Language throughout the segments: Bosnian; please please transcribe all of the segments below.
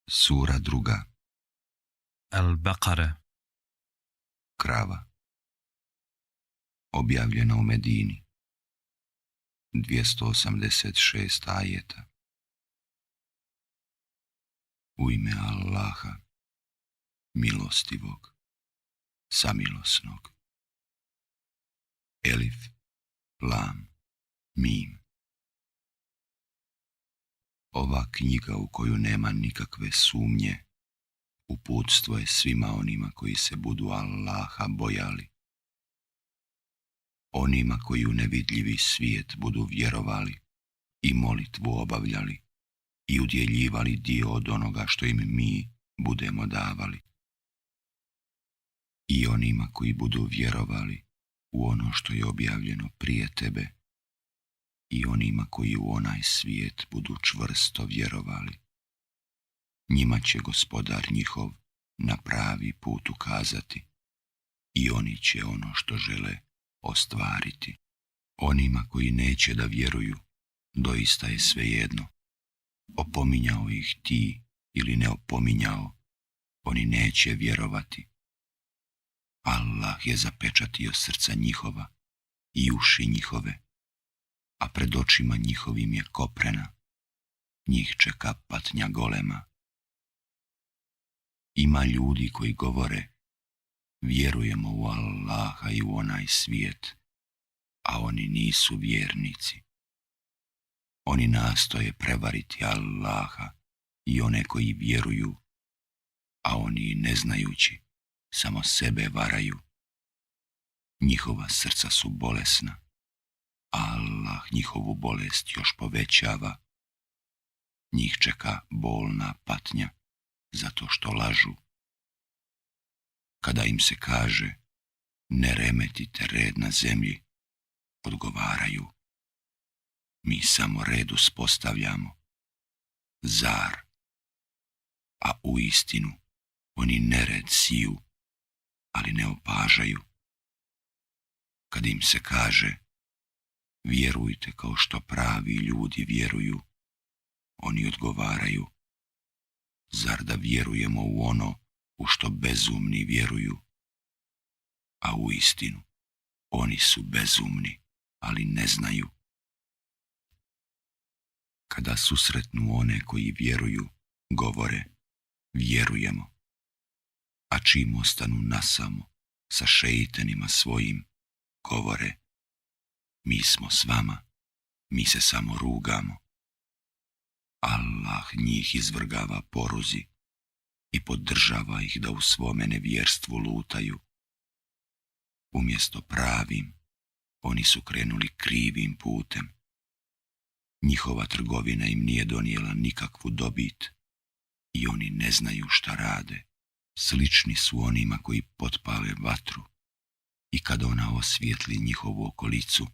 Sura 2. Al-Baqara. Krava. Objavljena u Medini. 286 ajeta. U ime Allaha, milostivog, samilosnog. Elif, lam, mim. Ova knjiga u koju nema nikakve sumnje, uputstvo je svima onima koji se budu Allaha bojali. Onima koji u nevidljivi svijet budu vjerovali i molitvu obavljali i udjeljivali dio od onoga što im mi budemo davali. I onima koji budu vjerovali u ono što je objavljeno prije tebe i onima koji u onaj svijet budu čvrsto vjerovali. Njima će Gospodar njihov na pravi put ukazati i oni će ono što žele ostvariti. Onima koji neće da vjeruju, doista je svejedno. Opominjao ih ti ili ne opominjao, oni neće vjerovati. Allah je zapečatio srca njihova i uši njihove, a pred očima njihovim je koprena, njih čeka patnja golema. Ima ljudi koji govore, vjerujemo u Allaha i u onaj svijet, a oni nisu vjernici. Oni nastoje prevariti Allaha i one koji vjeruju, a oni ne znajući samo sebe varaju. Njihova srca su bolesna, a Allah njihovu bolest još povećava. Njih čeka bolna patnja zato što lažu. Kada im se kaže, ne remetite red na zemlji, odgovaraju, mi samo red uspostavljamo. Zar? A u istinu oni nered siju, ali ne opažaju. Kad im se kaže, vjerujte kao što pravi ljudi vjeruju, oni odgovaraju, zar da vjerujemo u ono u što bezumni vjeruju? A u istinu, oni su bezumni, ali ne znaju. Kada susretnu one koji vjeruju, govore, vjerujemo. A čim ostanu nasamo sa šeitanima svojim, govore, mi smo s vama, mi se samo rugamo. Allah njih izvrgava poruzi i podržava ih da u svome nevjerstvu lutaju. Umjesto pravim, oni su krenuli krivim putem. Njihova trgovina im nije donijela nikakvu dobit i oni ne znaju šta rade. Slični su onima koji potpale vatru i kada ona osvijetli njihovu okolicu,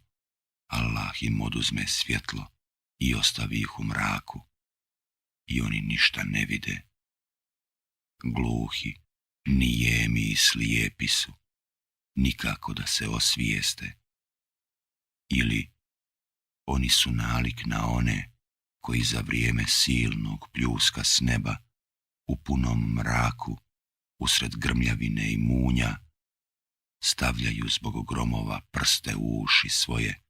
Allah im oduzme svjetlo i ostavi ih u mraku i oni ništa ne vide. Gluhi, nijemi i slijepi su, nikako da se osvijeste. Ili oni su nalik na one koji za vrijeme silnog pljuska s neba u punom mraku, usred grmljavine i munja, stavljaju zbog gromova prste u uši svoje,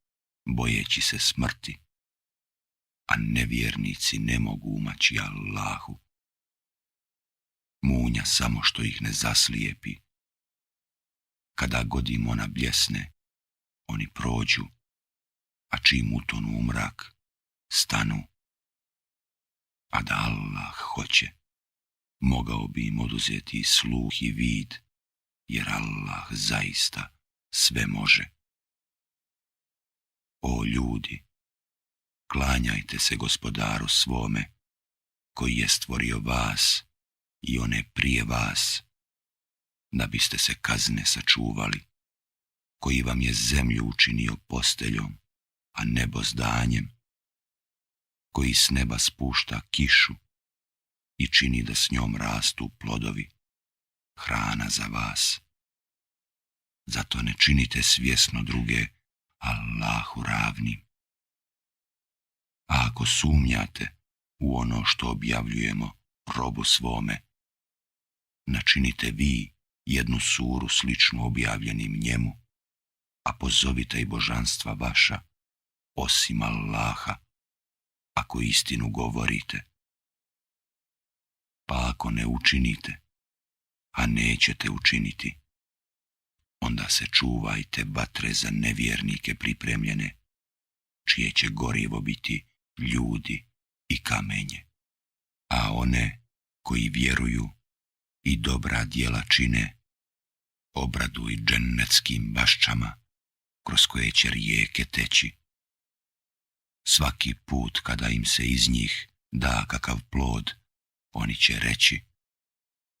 bojeći se smrti, a nevjernici ne mogu umaći Allahu. Munja samo što ih ne zaslijepi. Kada god im ona bljesne, oni prođu, a čim utonu u mrak, stanu. A da Allah hoće, mogao bi im oduzeti i sluh i vid, jer Allah zaista sve može. O ljudi, klanjajte se Gospodaru svome, koji je stvorio vas i one prije vas, da biste se kazne sačuvali, koji vam je zemlju učinio posteljom, a nebo zdanjem, koji s neba spušta kišu i čini da s njom rastu plodovi, hrana za vas. Zato ne činite svjesno druge Allahu ravnim. A ako sumnjate u ono što objavljujemo robu svome, načinite vi jednu suru sličnu objavljenim njemu, a pozovite i božanstva vaša, osim Allaha, ako istinu govorite. Pa ako ne učinite, a nećete učiniti, onda se čuvajte vatre za nevjernike pripremljene, čije će gorivo biti ljudi i kamenje. A one koji vjeruju i dobra djela čine, obraduj džennetskim baščama, kroz koje će rijeke teći. Svaki put kada im se iz njih da kakav plod, oni će reći,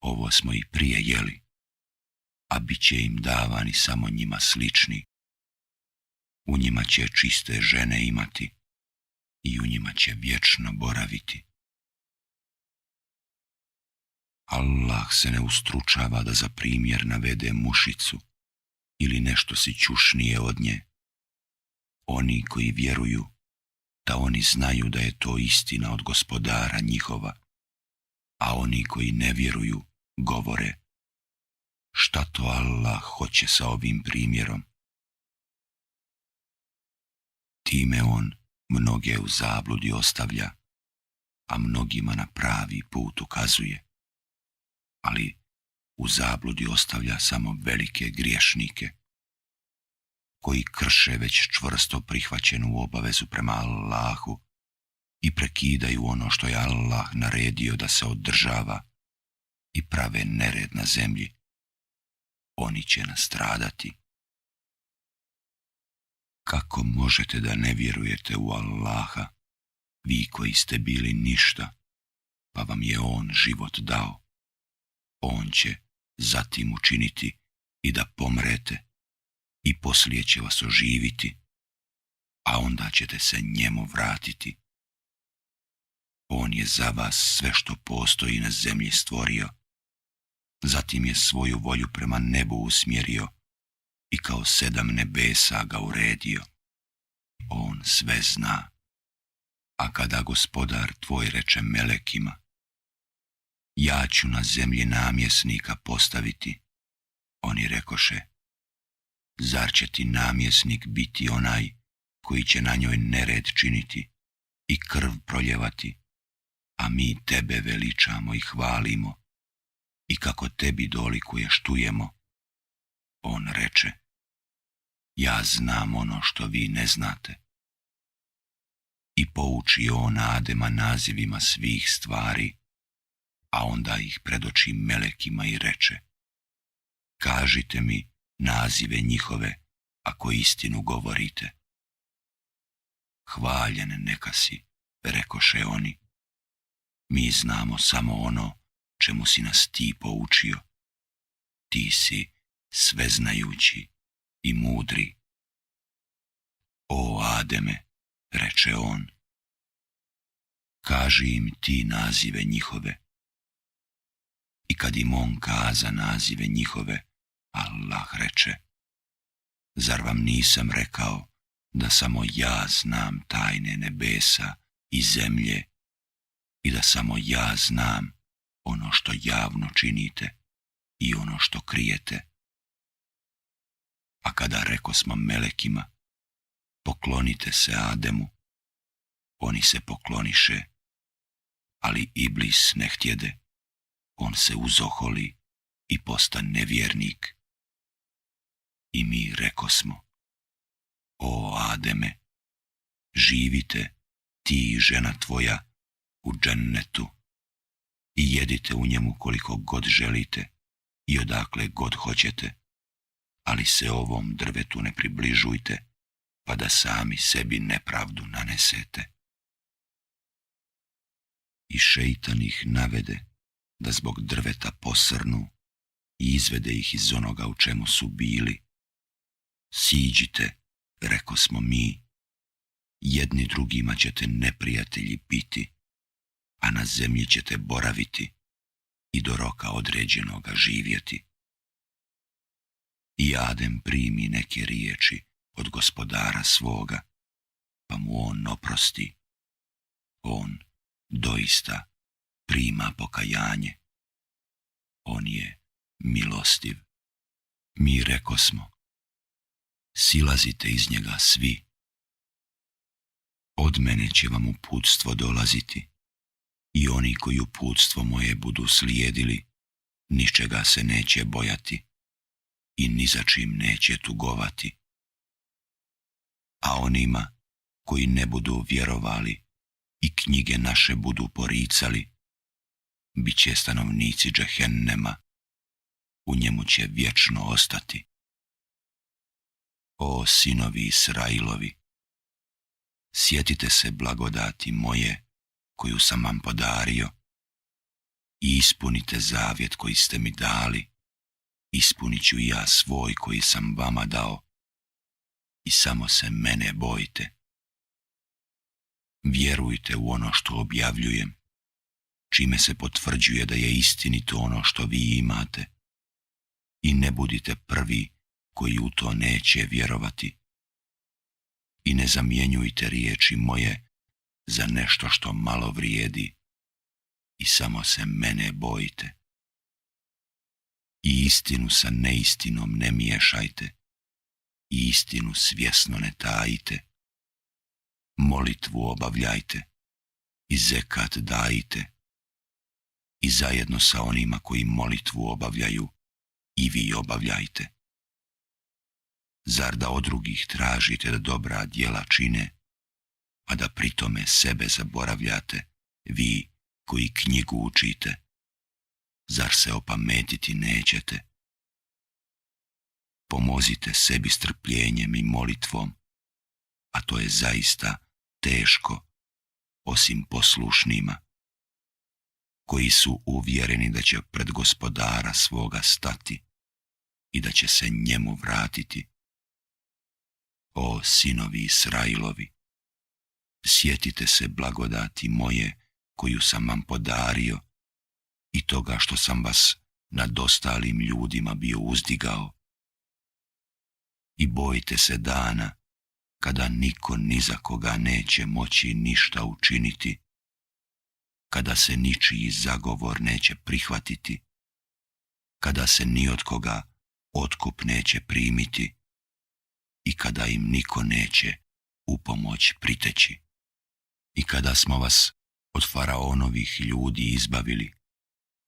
ovo smo i prije jeli, a bit će im davani samo njima slični. U njima će čiste žene imati i u njima će vječno boraviti. Allah se ne ustručava da za primjer navede mušicu ili nešto sićušnije od nje. Oni koji vjeruju, da oni znaju da je to istina od Gospodara njihova, a oni koji ne vjeruju govore, šta to Allah hoće sa ovim primjerom? Time on mnoge u zabludi ostavlja, a mnogima na pravi put ukazuje. Ali u zabludi ostavlja samo velike griješnike, koji krše već čvrsto prihvaćenu obavezu prema Allahu i prekidaju ono što je Allah naredio da se održava i prave nered na zemlji. Oni će nastradati. Kako možete da ne vjerujete u Allaha, vi koji ste bili ništa, pa vam je On život dao? On će zatim učiniti i da pomrete i poslije će vas oživiti, a onda ćete se njemu vratiti. On je za vas sve što postoji na zemlji stvorio, zatim je svoju volju prema nebu usmjerio i kao 7 nebesa ga uredio. On sve zna. A kada Gospodar tvoj reče melekima, ja ću na zemlji namjesnika postaviti, oni rekoše, zar će ti namjesnik biti onaj koji će na njoj nered činiti i krv proljevati, a mi tebe veličamo i hvalimo i kako tebi dolikuje štujemo? On reče, ja znam ono što vi ne znate. I pouči on Adema nazivima svih stvari, a onda ih predoči melekima i reče, kažite mi nazive njihove, ako istinu govorite. Hvaljen neka si, rekoše oni, mi znamo samo ono čemu si nas ti poučio. Ti si sveznajući i mudri. O Ademe, reče on, kaži im ti nazive njihove. I kad im on kaza nazive njihove, Allah reče, zar vam nisam rekao da samo ja znam tajne nebesa i zemlje i da samo ja znam ono što javno činite i ono što krijete? A kada rekosmo melekima, poklonite se Ademu, oni se pokloniše, ali Iblis ne htjede, on se uzoholi i posta nevjernik. I mi rekosmo, o Ademe, živite ti i žena tvoja u džennetu i jedite u njemu koliko god želite i odakle god hoćete, ali se ovom drvetu ne približujte, pa da sami sebi nepravdu nanesete. I šeitan ih navede da zbog drveta posrnu i izvede ih iz onoga u čemu su bili. Siđite, rekosmo mi, jedni drugima ćete neprijatelji biti, a na zemlji ćete boraviti i do roka određenoga živjeti. I Adem primi neke riječi od Gospodara svoga, pa mu on oprosti. On doista prima pokajanje. On je milostiv. Mi rekosmo, silazite iz njega svi. Od mene će vam uputstvo dolaziti i oni koji uputstvo moje budu slijedili, ničega se neće bojati i ni za čim neće tugovati. A onima koji ne budu vjerovali i knjige naše budu poricali, bit će stanovnici džehennema, u njemu će vječno ostati. O sinovi Israilovi, sjetite se blagodati moje koju sam vam podario i ispunite zavjet koji ste mi dali, ispunit ću i ja svoj koji sam vama dao i samo se mene bojte. Vjerujte u ono što objavljujem, čime se potvrđuje da je istinito ono što vi imate i ne budite prvi koji u to neće vjerovati. I ne zamjenjujte riječi moje za nešto što malo vrijedi i samo se mene bojte. I istinu sa neistinom ne miješajte i istinu svjesno ne tajite. Molitvu obavljajte i zekat dajte i zajedno sa onima koji molitvu obavljaju i vi obavljajte. Zar da od drugih tražite da dobra djela čine, a da pritome sebe zaboravljate, vi koji knjigu učite? Zar se opametiti nećete? Pomozite sebi strpljenjem i molitvom, a to je zaista teško, osim poslušnima, koji su uvjereni da će pred gospodara svoga stati i da će se njemu vratiti. O sinovi Israilovi, sjetite se blagodati moje koju sam vam podario i toga što sam vas nad ostalim ljudima bio uzdigao. I bojte se dana kada niko ni za koga neće moći ništa učiniti, kada se ničiji zagovor neće prihvatiti, kada se ni od koga otkup neće primiti i kada im niko neće upomoć priteći. I kada smo vas od faraonovih ljudi izbavili,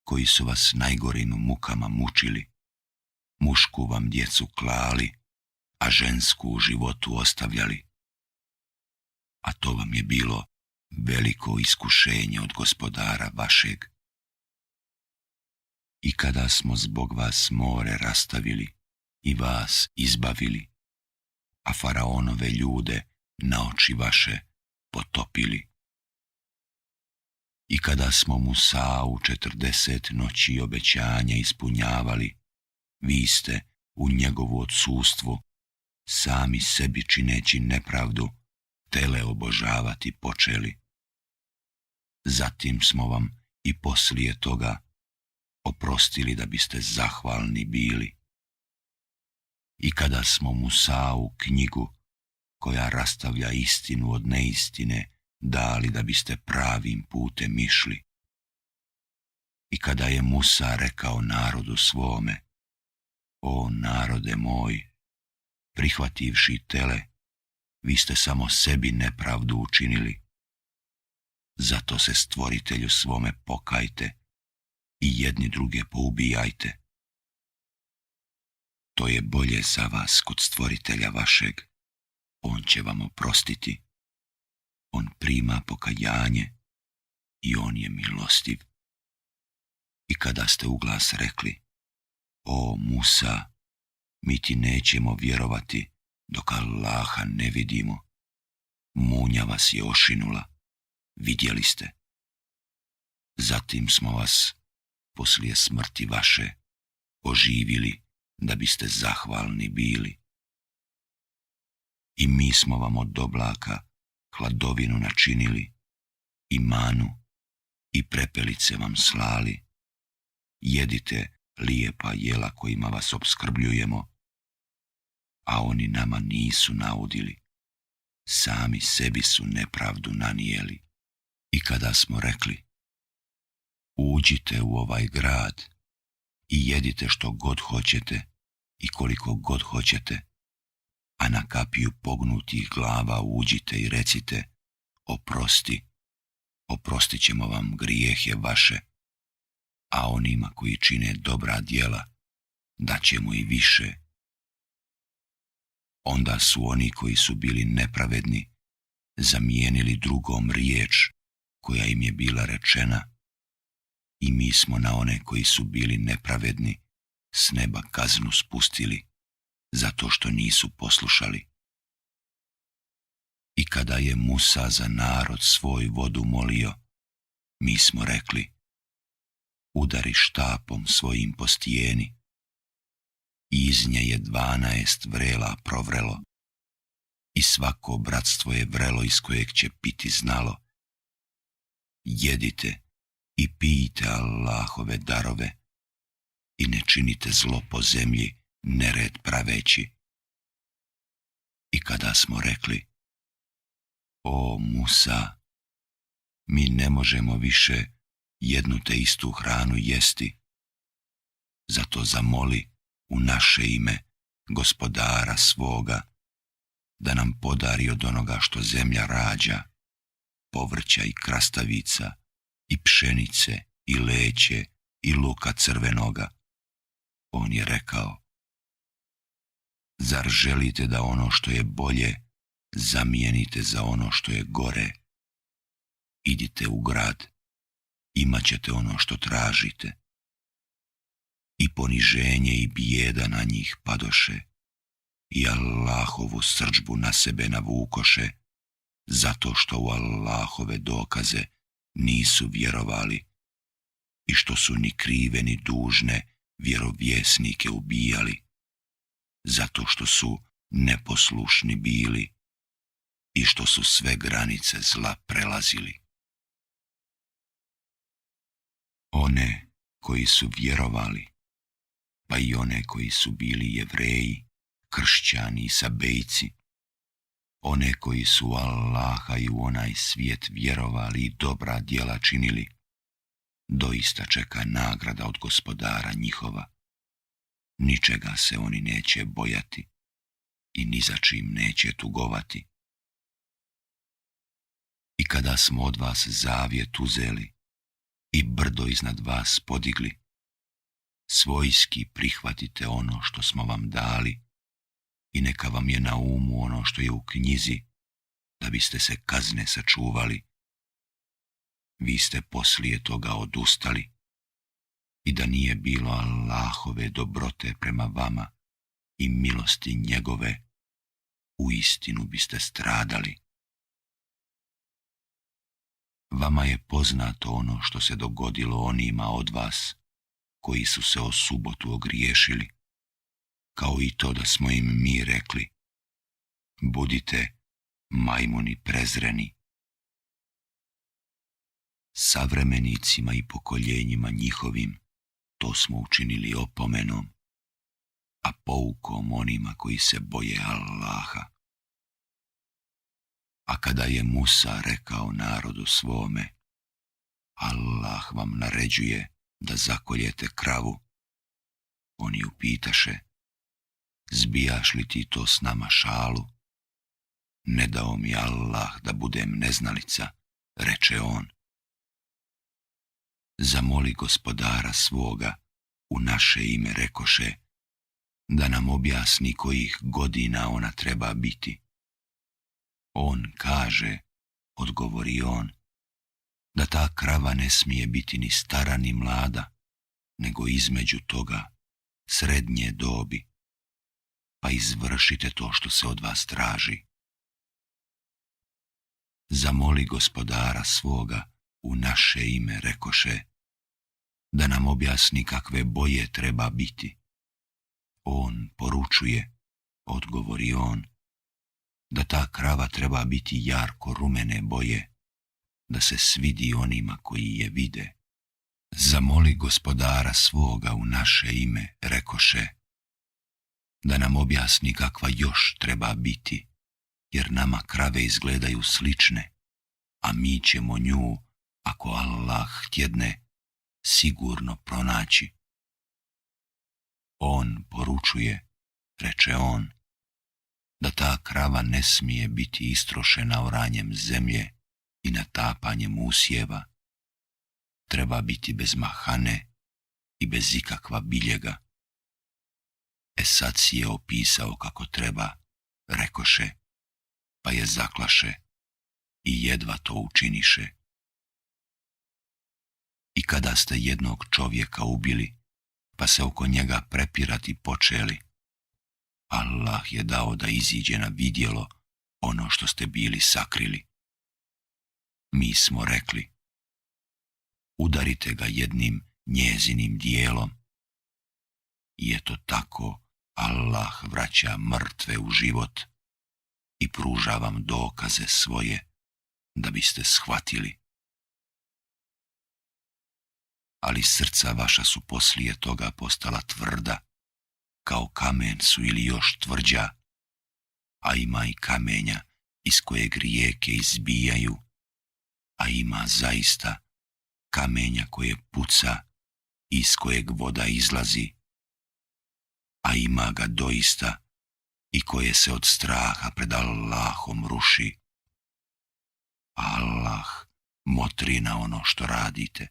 koji su vas najgorim mukama mučili, mušku vam djecu klali, a žensku u životu ostavljali. A to vam je bilo veliko iskušenje od gospodara vašeg. I kada smo zbog vas more rastavili i vas izbavili, a faraonove ljude na oči vaše potopili. I kada smo Musau 40 noći obećanja ispunjavali, vi ste u njegovu odsustvu, sami sebi čineći nepravdu, tele obožavati počeli. Zatim smo vam i poslije toga oprostili da biste zahvalni bili. I kada smo Musau knjigu, koja rastavlja istinu od neistine, dali da biste pravim putem išli. I kada je Musa rekao narodu svome, o narode moj, prihvativši tele, vi ste samo sebi nepravdu učinili. Zato se stvoritelju svome pokajte i jedni druge poubijajte. To je bolje za vas kod stvoritelja vašeg. On će vam oprostiti. On prima pokajanje i on je milostiv. I kada ste u glas rekli, o Musa, mi ti nećemo vjerovati dok Allaha ne vidimo, munja vas je ošinula, vidjeli ste. Zatim smo vas, poslije smrti vaše, oživili da biste zahvalni bili. I mi smo vam od oblaka hladovinu načinili, i manu, i prepelice vam slali. Jedite lijepa jela kojima vas opskrbljujemo, a oni nama nisu naudili, sami sebi su nepravdu nanijeli. I kada smo rekli, Uđite u ovaj grad i jedite što god hoćete i koliko god hoćete, a na kapiju pognutih glava uđite i recite: oprosti, oprostit ćemo vam grijehe vaše, a onima koji čine dobra djela daćemo i više. Onda su oni koji su bili nepravedni zamijenili drugom riječ koja im je bila rečena, i mi smo na one koji su bili nepravedni s neba kaznu spustili zato što nisu poslušali. I kada je Musa za narod svoj vodu molio, mi smo rekli: udari štapom svojim po stijeni. I iz nje je 12 vrela provrelo, i svako bratstvo je vrelo iz kojeg će piti znalo. Jedite i pijte Allahove darove i ne činite zlo po zemlji, nered praveći. I kada smo rekli: o Musa, mi ne možemo više jednu te istu hranu jesti, zato zamoli u naše ime Gospodara svoga da nam podari od onoga što zemlja rađa, povrća i krastavica i pšenice i leće i luka crvenoga. On je rekao: zar želite da ono što je bolje zamijenite za ono što je gore? Idite u grad, imat ćete ono što tražite. I poniženje i bijeda na njih padoše, i Allahovu srdžbu na sebe navukoše, zato što u Allahove dokaze nisu vjerovali i što su ni krive ni dužne vjerovjesnike ubijali, zato što su neposlušni bili i što su sve granice zla prelazili. One koji su vjerovali, pa i one koji su bili Jevreji, kršćani i sabejci, one koji su Allaha i u onaj svijet vjerovali i dobra djela činili, doista čeka nagrada od Gospodara njihova. Ničega se oni neće bojati i ni za čim neće tugovati. I kada smo od vas zavjet uzeli i brdo iznad vas podigli, svojski prihvatite ono što smo vam dali i neka vam je na umu ono što je u knjizi, da biste se kazne sačuvali. Vi ste poslije toga odustali, i da nije bilo Allahove dobrote prema vama i milosti njegove, uistinu biste stradali. Vama je poznato ono što se dogodilo onima od vas koji su se o subotu ogriješili, kao i to da smo im mi rekli: budite majmuni prezreni. Savremenicima i pokoljenjima njihovim to smo učinili opomenom, a poukom onima koji se boje Allaha. A kada je Musa rekao narodu svome: Allah vam naređuje da zakoljete kravu, oni upitaše: zbijaš li ti to s nama šalu? Ne dao mi Allah da budem neznalica, reče on. Zamoli Gospodara svoga u naše ime, rekoše, da nam objasni kojih godina ona treba biti. On kaže, odgovori on, da ta krava ne smije biti ni stara ni mlada, nego između toga srednje dobi, pa izvršite to što se od vas traži. Zamoli Gospodara svoga u naše ime, rekoše, da nam objasni kakve boje treba biti. On poručuje, odgovori on, da ta krava treba biti jarko rumene boje, da se svidi onima koji je vide. Zamoli Gospodara svoga u naše ime, rekoše, da nam objasni kakva još treba biti, jer nama krave izgledaju slične, a mi ćemo nju, ako Allah htjedne, sigurno pronaći. On poručuje, reče on, da ta krava ne smije biti istrošena oranjem zemlje i natapanjem usjeva. Treba biti bez mahane i bez ikakva biljega. Sad si je opisao kako treba, rekoše, pa je zaklaše i jedva to učiniše. I kada ste jednog čovjeka ubili, pa se oko njega prepirati počeli, Allah je dao da iziđe na vidjelo ono što ste bili sakrili. Mi smo rekli, udarite ga jednim njezinim dijelom. I eto tako Allah vraća mrtve u život i pruža vam dokaze svoje da biste shvatili. Ali srca vaša su poslije toga postala tvrda, kao kamen su ili još tvrđa, a ima i kamenja iz kojeg rijeke izbijaju, a ima zaista kamenja koje puca i iz kojeg voda izlazi, a ima ga doista i koje se od straha pred Allahom ruši. Allah motri na ono što radite.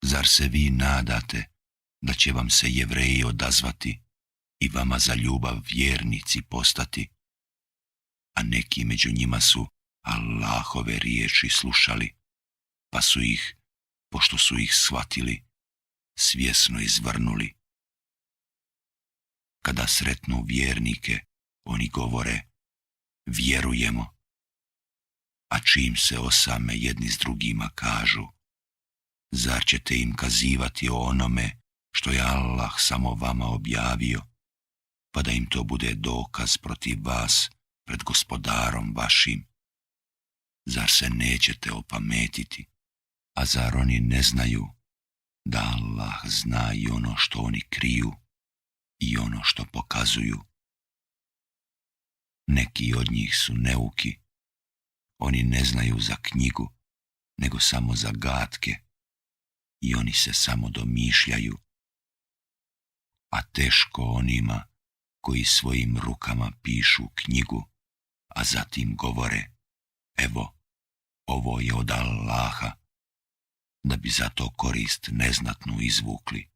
Zar se vi nadate da će vam se Jevreji odazvati i vama za ljubav vjernici postati? A neki među njima su Allahove riječi slušali, pa su ih, pošto su ih shvatili, svjesno izvrnuli. Kada sretnu vjernike, oni govore, vjerujemo, a čim se osame jedni s drugima kažu, zar ćete im kazivati o onome što je Allah samo vama objavio, pa da im to bude dokaz protiv vas pred gospodarom vašim? Zar se nećete opametiti? A zar oni ne znaju da Allah zna i ono što oni kriju i ono što pokazuju? Neki od njih su neuki. Oni ne znaju za knjigu, nego samo za gatke i oni se samo domišljaju. A teško onima koji svojim rukama pišu knjigu, a zatim govore, evo, ovo je od Allaha, da bi za to korist neznatnu izvukli.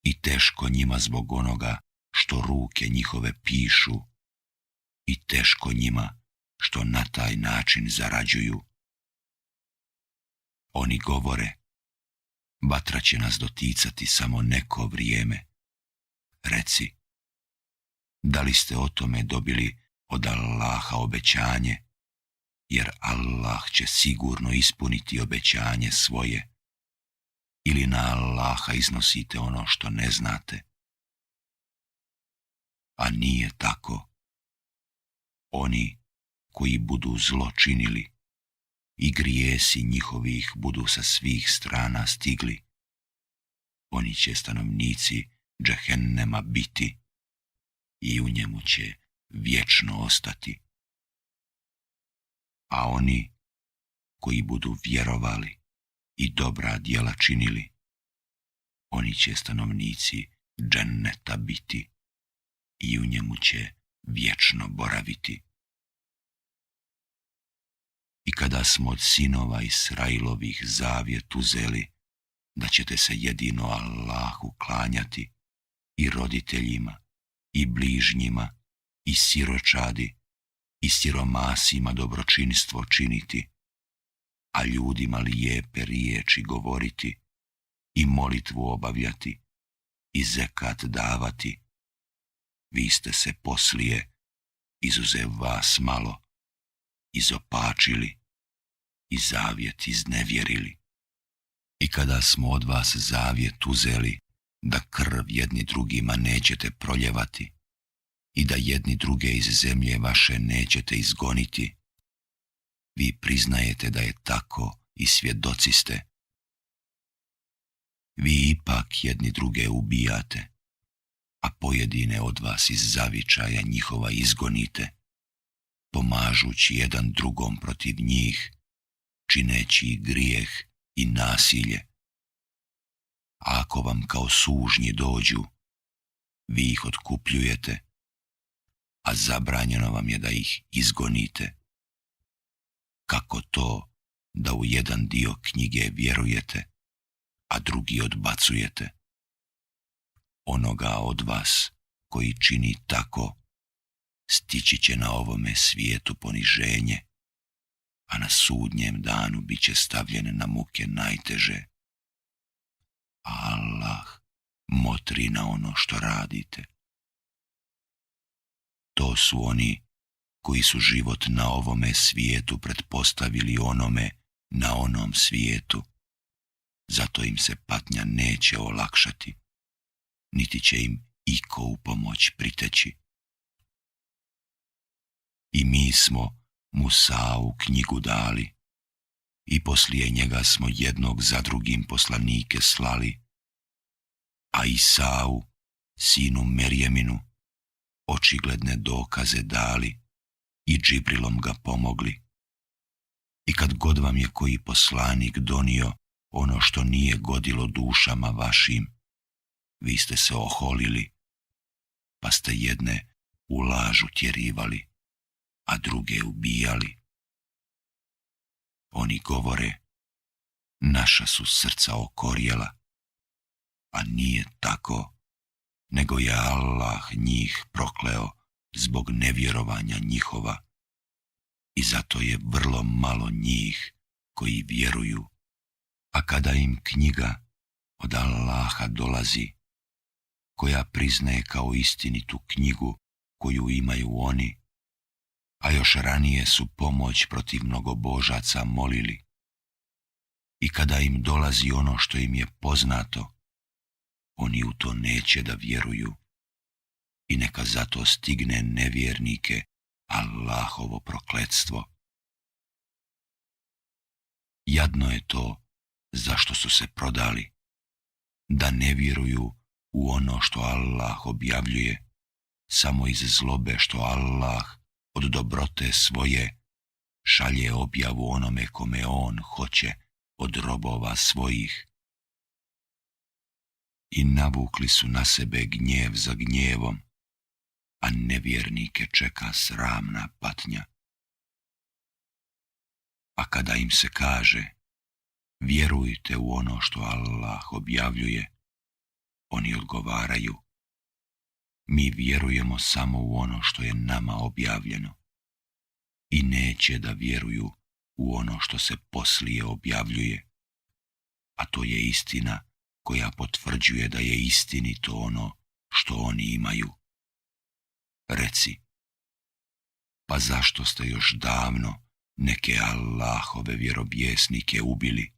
I teško njima zbog onoga što ruke njihove pišu, i teško njima što na taj način zarađuju. Oni govore, vatra će nas doticati samo neko vrijeme. Reci, da li ste o tome dobili od Allaha obećanje, jer Allah će sigurno ispuniti obećanje svoje, ili na Allaha iznosite ono što ne znate? A nije tako. Oni koji budu zlo činili i grijesi njihovih budu sa svih strana stigli, oni će stanovnici džehennema biti i u njemu će vječno ostati. A oni koji budu vjerovali i dobra djela činili, oni će stanovnici dženneta biti i u njemu će vječno boraviti. I kada smo od sinova Israilovih zavjet uzeli da ćete se jedino Allahu klanjati i roditeljima i bližnjima i siročadi i siromasima dobročinstvo činiti, a ljudima lijepe riječi govoriti i molitvu obavljati i zekat davati, vi ste se poslije, izuzev vas malo, izopačili i zavjet iznevjerili. I kada smo od vas zavjet uzeli da krv jedni drugima nećete proljevati i da jedni druge iz zemlje vaše nećete izgoniti, vi priznajete da je tako i svjedoci ste. Vi ipak jedni druge ubijate, a pojedine od vas iz zavičaja njihova izgonite, pomažući jedan drugom protiv njih, čineći grijeh i nasilje. A ako vam kao sužnji dođu, vi ih otkupljujete, a zabranjeno vam je da ih izgonite. Kako to da u jedan dio knjige vjerujete, a drugi odbacujete? Onoga od vas koji čini tako, stići će na ovome svijetu poniženje, a na sudnjem danu bit će stavljen na muke najteže. Allah motri na ono što radite. To su oni koji su život na ovome svijetu pretpostavili onome na onom svijetu. Zato im se patnja neće olakšati, niti će im iko u pomoć priteći. I mi smo Musau knjigu dali i poslije njega smo jednog za drugim poslanike slali, a Isau, sinu Merjeminu, očigledne dokaze dali i Džibrilom ga pomogli. I kad god vam je koji poslanik donio ono što nije godilo dušama vašim, vi ste se oholili, pa ste jedne u lažu tjerivali, a druge ubijali. Oni govore, naša su srca okorjela, a nije tako, nego je Allah njih prokleo zbog nevjerovanja njihova i zato je vrlo malo njih koji vjeruju. A kada im knjiga od Allaha dolazi, koja priznaje kao istinitu knjigu koju imaju oni, a još ranije su pomoć protiv mnogobožaca molili, i kada im dolazi ono što im je poznato, oni u to neće da vjeruju i neka zato stigne nevjernike Allahovo prokletstvo. Jadno je to zašto su se prodali, da ne vjeruju u ono što Allah objavljuje, samo iz zlobe što Allah od dobrote svoje šalje objavu onome kome on hoće od robova svojih. I navukli su na sebe gnjev za gnjevom, a nevjernike čeka sramna patnja. A kada im se kaže, vjerujte u ono što Allah objavljuje, oni odgovaraju, mi vjerujemo samo u ono što je nama objavljeno i neće da vjeruju u ono što se poslije objavljuje, a to je istina koja potvrđuje da je istinito ono što oni imaju. Reci, pa zašto ste još davno neke Allahove vjerovjesnike ubili,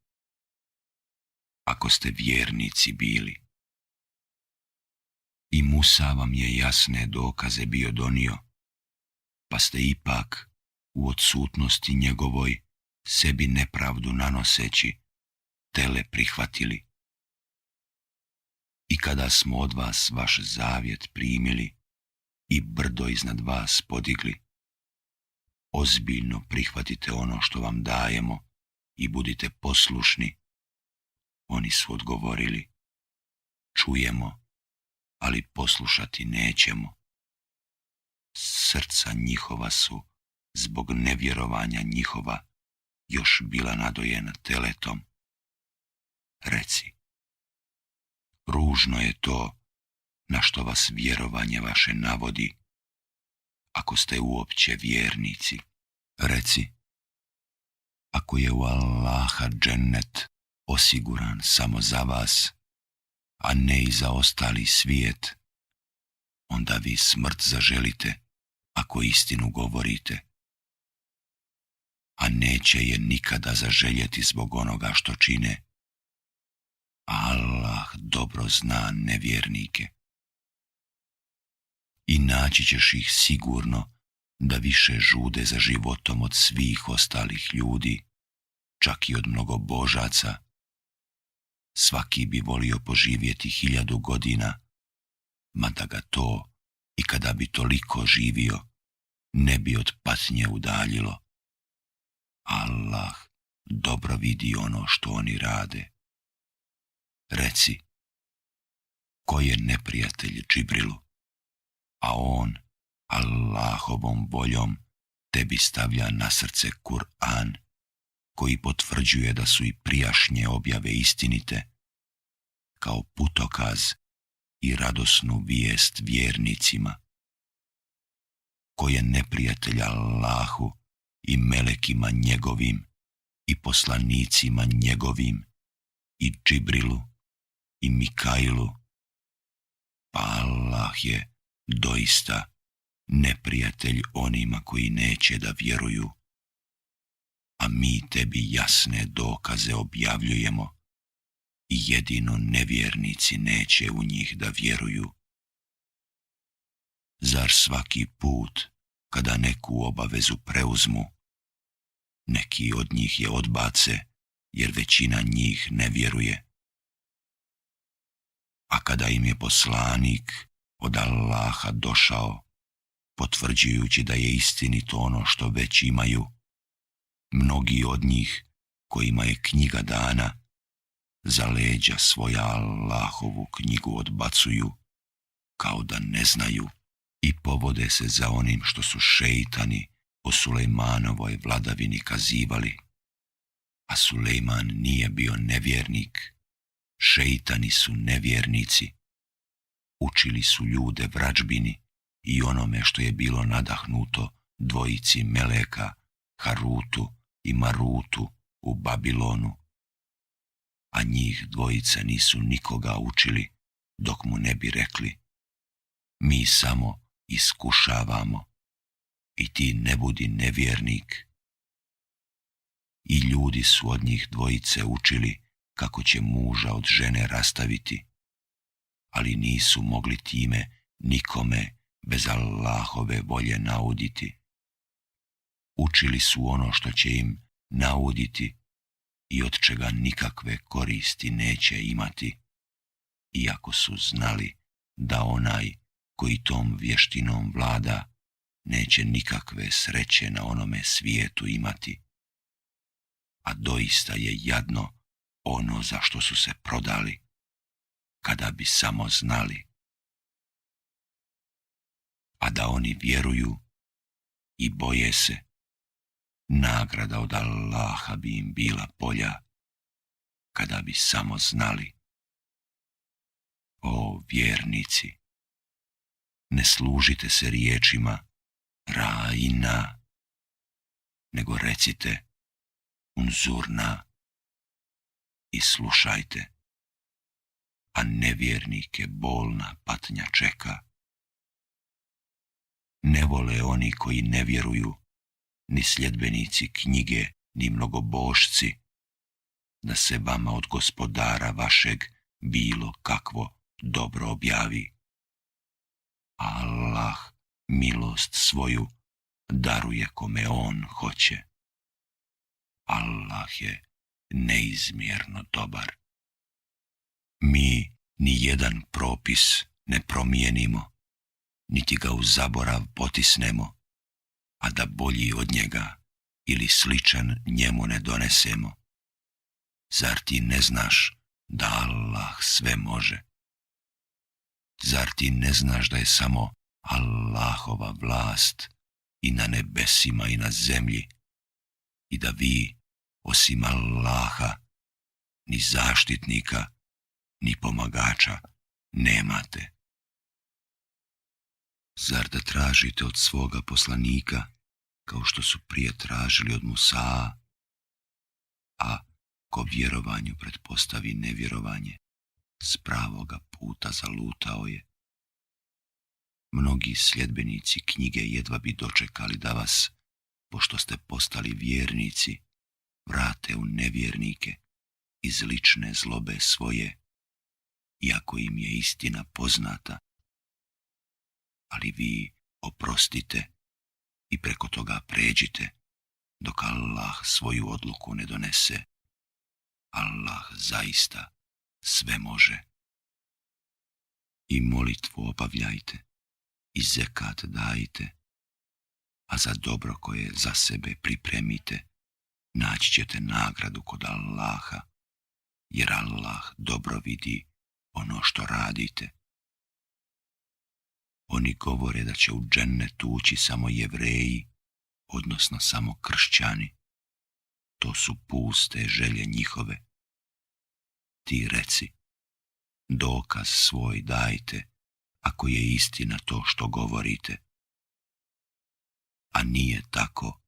ako ste vjernici bili? I Musa vam je jasne dokaze bio donio, pa ste ipak u odsutnosti njegovoj sebi nepravdu nanoseći tele prihvatili. I kada smo od vas vaš zavjet primili i brdo iznad vas podigli, ozbiljno prihvatite ono što vam dajemo i budite poslušni. Oni su odgovorili, čujemo, ali poslušati nećemo. Srca njihova su, zbog nevjerovanja njihova, još bila nadojena teletom. Reci, ružno je to na što vas vjerovanje vaše navodi, ako ste uopće vjernici. Reci, ako je u Allaha džennet osiguran samo za vas, a ne i za ostali svijet, onda vi smrt zaželite ako istinu govorite, a neće je nikada zaželjeti zbog onoga što čine. Allah dobro zna nevjernike. I naći ćeš ih sigurno da više žude za životom od svih ostalih ljudi, čak i od mnogobožaca. Svaki bi volio poživjeti 1000 godina, mada ga to, i kada bi toliko živio, ne bi od patnje udaljilo. Allah dobro vidi ono što oni rade. Reci, ko je neprijatelj Džibrilu, a on Allahovom voljom tebi stavlja na srce Kur'an, koji potvrđuje da su i prijašnje objave istinite, kao putokaz i radosnu vijest vjernicima. Ko je neprijatelj Allahu i melekima njegovim i poslanicima njegovim i Džibrilu i Mikailu, pa Allah je doista neprijatelj onima koji neće da vjeruju, a mi tebi jasne dokaze objavljujemo i jedino nevjernici neće u njih da vjeruju. Zar svaki put, kada neku obavezu preuzmu, neki od njih je odbace, jer većina njih ne vjeruje? A kada im je poslanik od Allaha došao, potvrđujući da je istinito ono što već imaju, mnogi od njih, kojima je knjiga dana, za leđa svoja Allahovu knjigu odbacuju, kao da ne znaju, i povode se za onim što su šeitani o Sulejmanovoj vladavini kazivali. A Sulejman nije bio nevjernik, šeitani su nevjernici. Učili su ljude vrađbini i onome što je bilo nadahnuto dvojici meleka, Harutu i Marutu u Babilonu. A njih dvojica nisu nikoga učili, dok mu ne bi rekli: mi samo iskušavamo i ti ne budi nevjernik. I ljudi su od njih dvojice učili kako će muža od žene rastaviti, ali nisu mogli time nikome bez Allahove volje nauditi. Učili su ono što će im nauditi i od čega nikakve koristi neće imati, iako su znali da onaj koji tom vještinom vlada neće nikakve sreće na onome svijetu imati. A doista je jadno ono za što su se prodali, kada bi samo znali. A da oni vjeruju i boje se, nagrada od Allaha bi im bila bolja, kada bi samo znali. O vjernici, ne služite se riječima ra i na, nego recite unzurna i slušajte, a nevjernike bolna patnja čeka. Ne vole oni koji ne vjeruju, ni sljedbenici knjige, ni mnogobošci, da se vama od Gospodara vašeg bilo kakvo dobro objavi. Allah milost svoju daruje kome on hoće. Allah je neizmjerno dobar. Mi ni jedan propis ne promijenimo, niti ga u zaborav potisnemo, a da bolji od njega ili sličan njemu ne donesemo. Zar ti ne znaš da Allah sve može? Zar ti ne znaš da je samo Allahova vlast i na nebesima i na zemlji, i da vi, osim Allaha, ni zaštitnika, ni pomagača nemate? Zar da tražite od svoga poslanika, kao što su prije tražili od Musaa, a ko vjerovanju pretpostavi nevjerovanje, s pravoga puta zalutao je? Mnogi sljedbenici knjige jedva bi dočekali da vas, pošto ste postali vjernici, vrate u nevjernike iz lične zlobe svoje, iako im je istina poznata. Ali vi oprostite i preko toga pređite, dok Allah svoju odluku ne donese. Allah zaista sve može. I molitvu obavljajte, i zekat dajte, a za dobro koje za sebe pripremite, naći ćete nagradu kod Allaha, jer Allah dobro vidi ono što radite. Oni govore da će u džennet ući samo Jevreji, odnosno samo kršćani. To su puste želje njihove. Ti reci, dokaz svoj dajte, ako je istina to što govorite. A nije tako.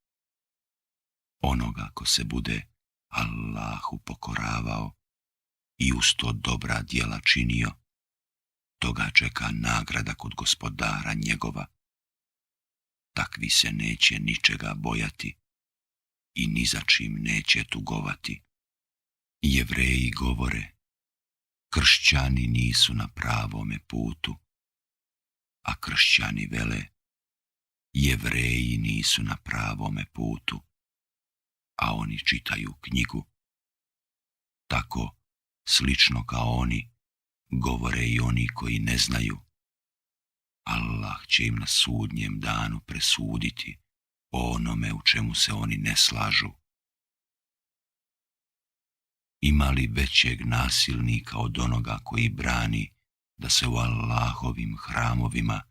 Onoga ko se bude Allahu pokoravao i uz to dobra djela činio, toga čeka nagrada kod gospodara njegova. Takvi se neće ničega bojati i ni za čim neće tugovati. Jevreji govore, kršćani nisu na pravome putu, a kršćani vele, Jevreji nisu na pravome putu, a oni čitaju knjigu. Tako, slično kao oni, govore i oni koji ne znaju. Allah će im na sudnjem danu presuditi o onome u čemu se oni ne slažu. Ima li većeg nasilnika od onoga koji brani da se u Allahovim hramovima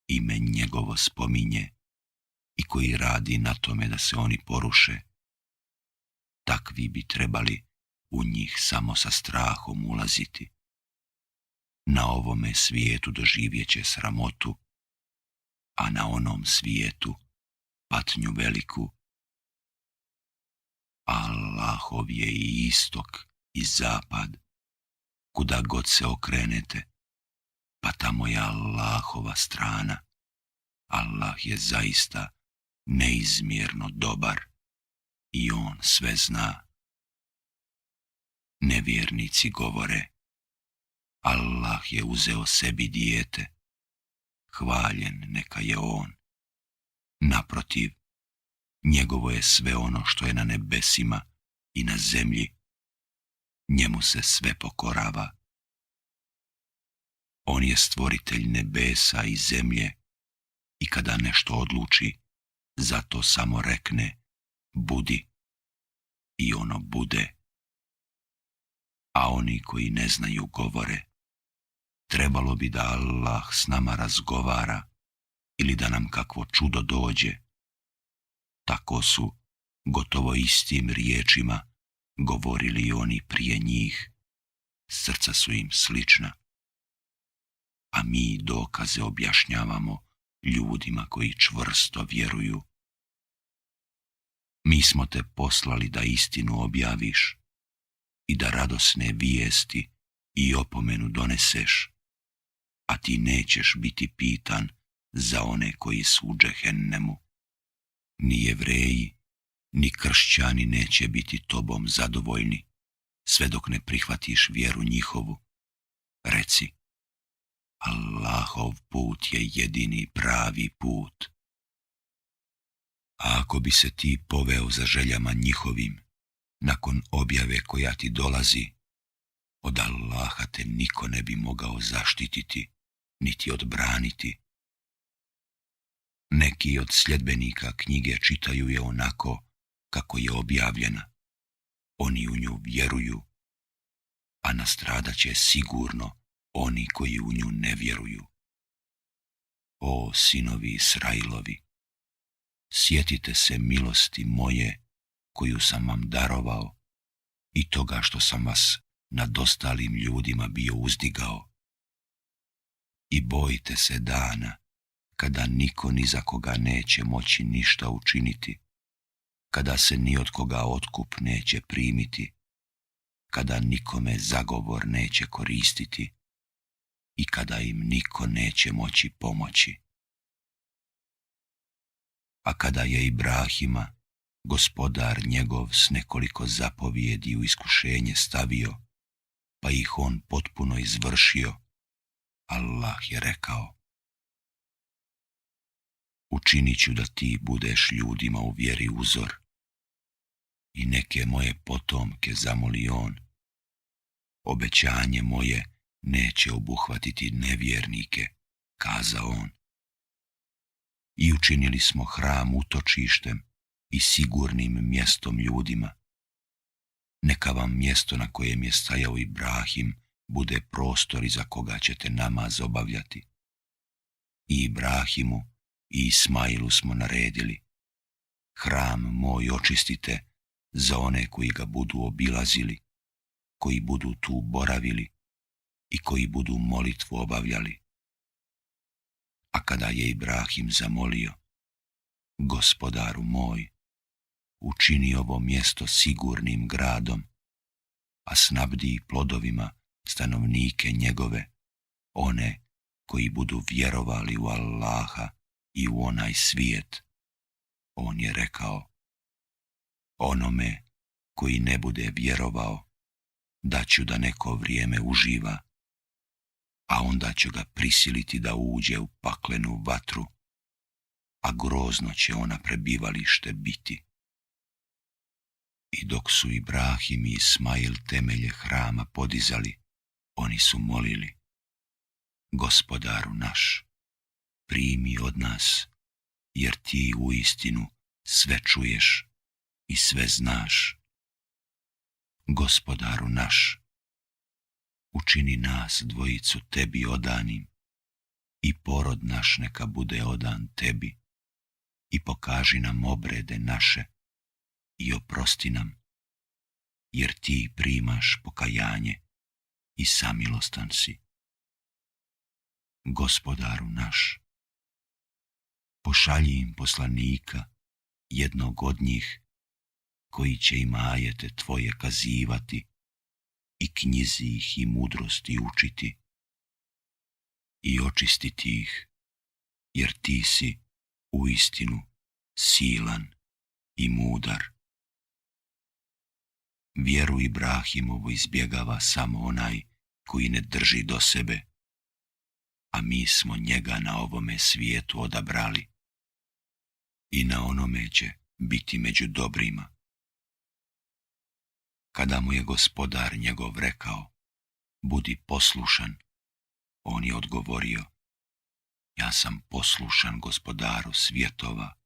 ime njegovo spominje i koji radi na tome da se oni poruše? Takvi bi trebali u njih samo sa strahom ulaziti. Na ovome svijetu doživjet će sramotu, a na onom svijetu patnju veliku. Allahov je i istok i zapad, kuda god se okrenete, pa tamo je Allahova strana. Allah je zaista neizmjerno dobar i on sve zna. Nevjernici govore, Allah je uzeo sebi dijete, hvaljen neka je on. Naprotiv, njegovo je sve ono što je na nebesima i na zemlji, njemu se sve pokorava. On je stvoritelj nebesa i zemlje i kada nešto odluči, zato samo rekne, budi, i ono bude. A oni koji ne znaju govore, trebalo bi da Allah s nama razgovara ili da nam kakvo čudo dođe. Tako su, gotovo istim riječima, govorili oni prije njih. Srca su im slična. A mi dokaze objašnjavamo ljudima koji čvrsto vjeruju. Mi smo te poslali da istinu objaviš i da radosne vijesti i opomenu doneseš, a ti nećeš biti pitan za one koji su u džehennemu. Ni Jevreji, ni kršćani neće biti tobom zadovoljni, sve dok ne prihvatiš vjeru njihovu. Reci, Allahov put je jedini pravi put. A ako bi se ti poveo za željama njihovim, nakon objave koja ti dolazi, od Allaha te niko ne bi mogao zaštititi, niti odbraniti. Neki od sljedbenika knjige čitaju je onako kako je objavljena. Oni u nju vjeruju, a nastradat će sigurno oni koji u nju ne vjeruju. O sinovi Israilovi, sjetite se milosti moje koju sam vam darovao i toga što sam vas nad ostalim ljudima bio uzdigao. I bojte se dana kada niko ni za koga neće moći ništa učiniti, kada se ni od koga otkup neće primiti, kada nikome zagovor neće koristiti i kada im niko neće moći pomoći. A kada je Ibrahima, gospodar njegov, s nekoliko zapovjedi u iskušenje stavio, pa ih on potpuno izvršio, Allah je rekao, učinit ću da ti budeš ljudima u vjeri uzor. I neke moje potomke zamoli on, obećanje moje neće obuhvatiti nevjernike, kaza on. I učinili smo hram utočištem i sigurnim mjestom ljudima. Neka vam mjesto na kojem je stajao Ibrahim bude prostor iza koga ćete namaz obavljati. I Ibrahimu i Ismailu smo naredili: hram moj očistite za one koji ga budu obilazili, koji budu tu boravili i koji budu molitvu obavljali. A kada je Ibrahim zamolio: Gospodaru moj, učini ovo mjesto sigurnim gradom, a snabdi plodovima stanovnike njegove, one koji budu vjerovali u Allaha i u onaj svijet. On je rekao: onome koji ne bude vjerovao, daću da neko vrijeme uživa, a onda ću ga prisiliti da uđe u paklenu vatru, a grozno će ona prebivalište biti. I dok su Ibrahim i Ismail temelje hrama podizali, oni su molili: Gospodaru naš, primi od nas, jer ti uistinu sve čuješ i sve znaš. Gospodaru naš, učini nas dvojicu tebi odanim i porod naš neka bude odan tebi i pokaži nam obrede naše i oprosti nam, jer ti primaš pokajanje i samilostan si. Gospodaru naš, pošalji im poslanika, jednog od njih, koji će im ajete tvoje kazivati i knjizi ih i mudrosti učiti i očistiti ih, jer ti si uistinu silan i mudar. Vjeru Ibrahimovu izbjegava samo onaj koji ne drži do sebe, a mi smo njega na ovome svijetu odabrali i na onome će biti među dobrima. Kada mu je gospodar njegov rekao: budi poslušan, on je odgovorio: ja sam poslušan gospodaru svjetova.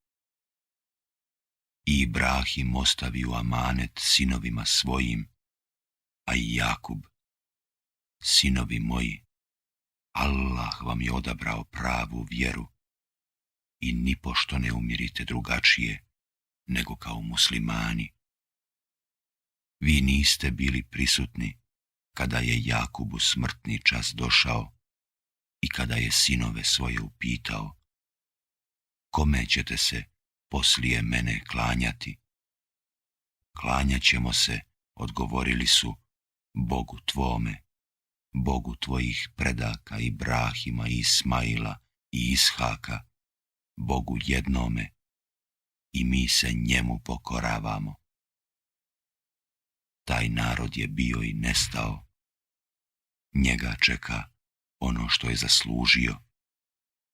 I Ibrahim ostavio amanet sinovima svojim, a i Jakub: sinovi moji, Allah vam je odabrao pravu vjeru i nipošto ne umirite drugačije nego kao muslimani. Vi niste bili prisutni kada je Jakubu smrtni čas došao i kada je sinove svoje upitao: kome ćete se poslije mene klanjati? Klanjat ćemo se, odgovorili su, Bogu tvome, Bogu tvojih predaka Ibrahima i Ismaila i Ishaka, Bogu jednome, i mi se njemu pokoravamo. Taj narod je bio i nestao. Njega čeka ono što je zaslužio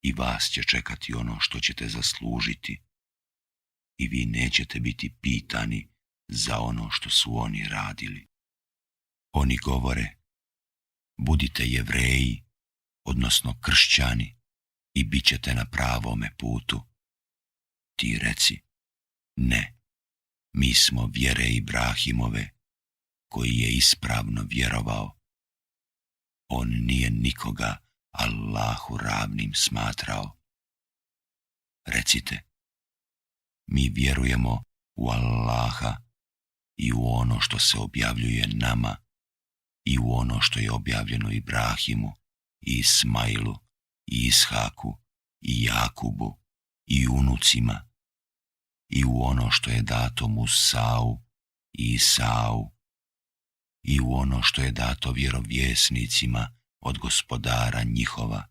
i vas će čekati ono što ćete zaslužiti i vi nećete biti pitani za ono što su oni radili. Oni govore: budite Jevreji, odnosno kršćani, i bit ćete na pravome putu. Ti reci: ne, mi smo vjere Ibrahimove, koji je ispravno vjerovao. On nije nikoga Allahu ravnim smatrao. Recite: mi vjerujemo u Allaha i u ono što se objavljuje nama i u ono što je objavljeno Ibrahimu i Ismailu i Ishaku i Jakubu i unucima i u ono što je dato Musau i Isau i u ono što je dato vjerovjesnicima od gospodara njihova.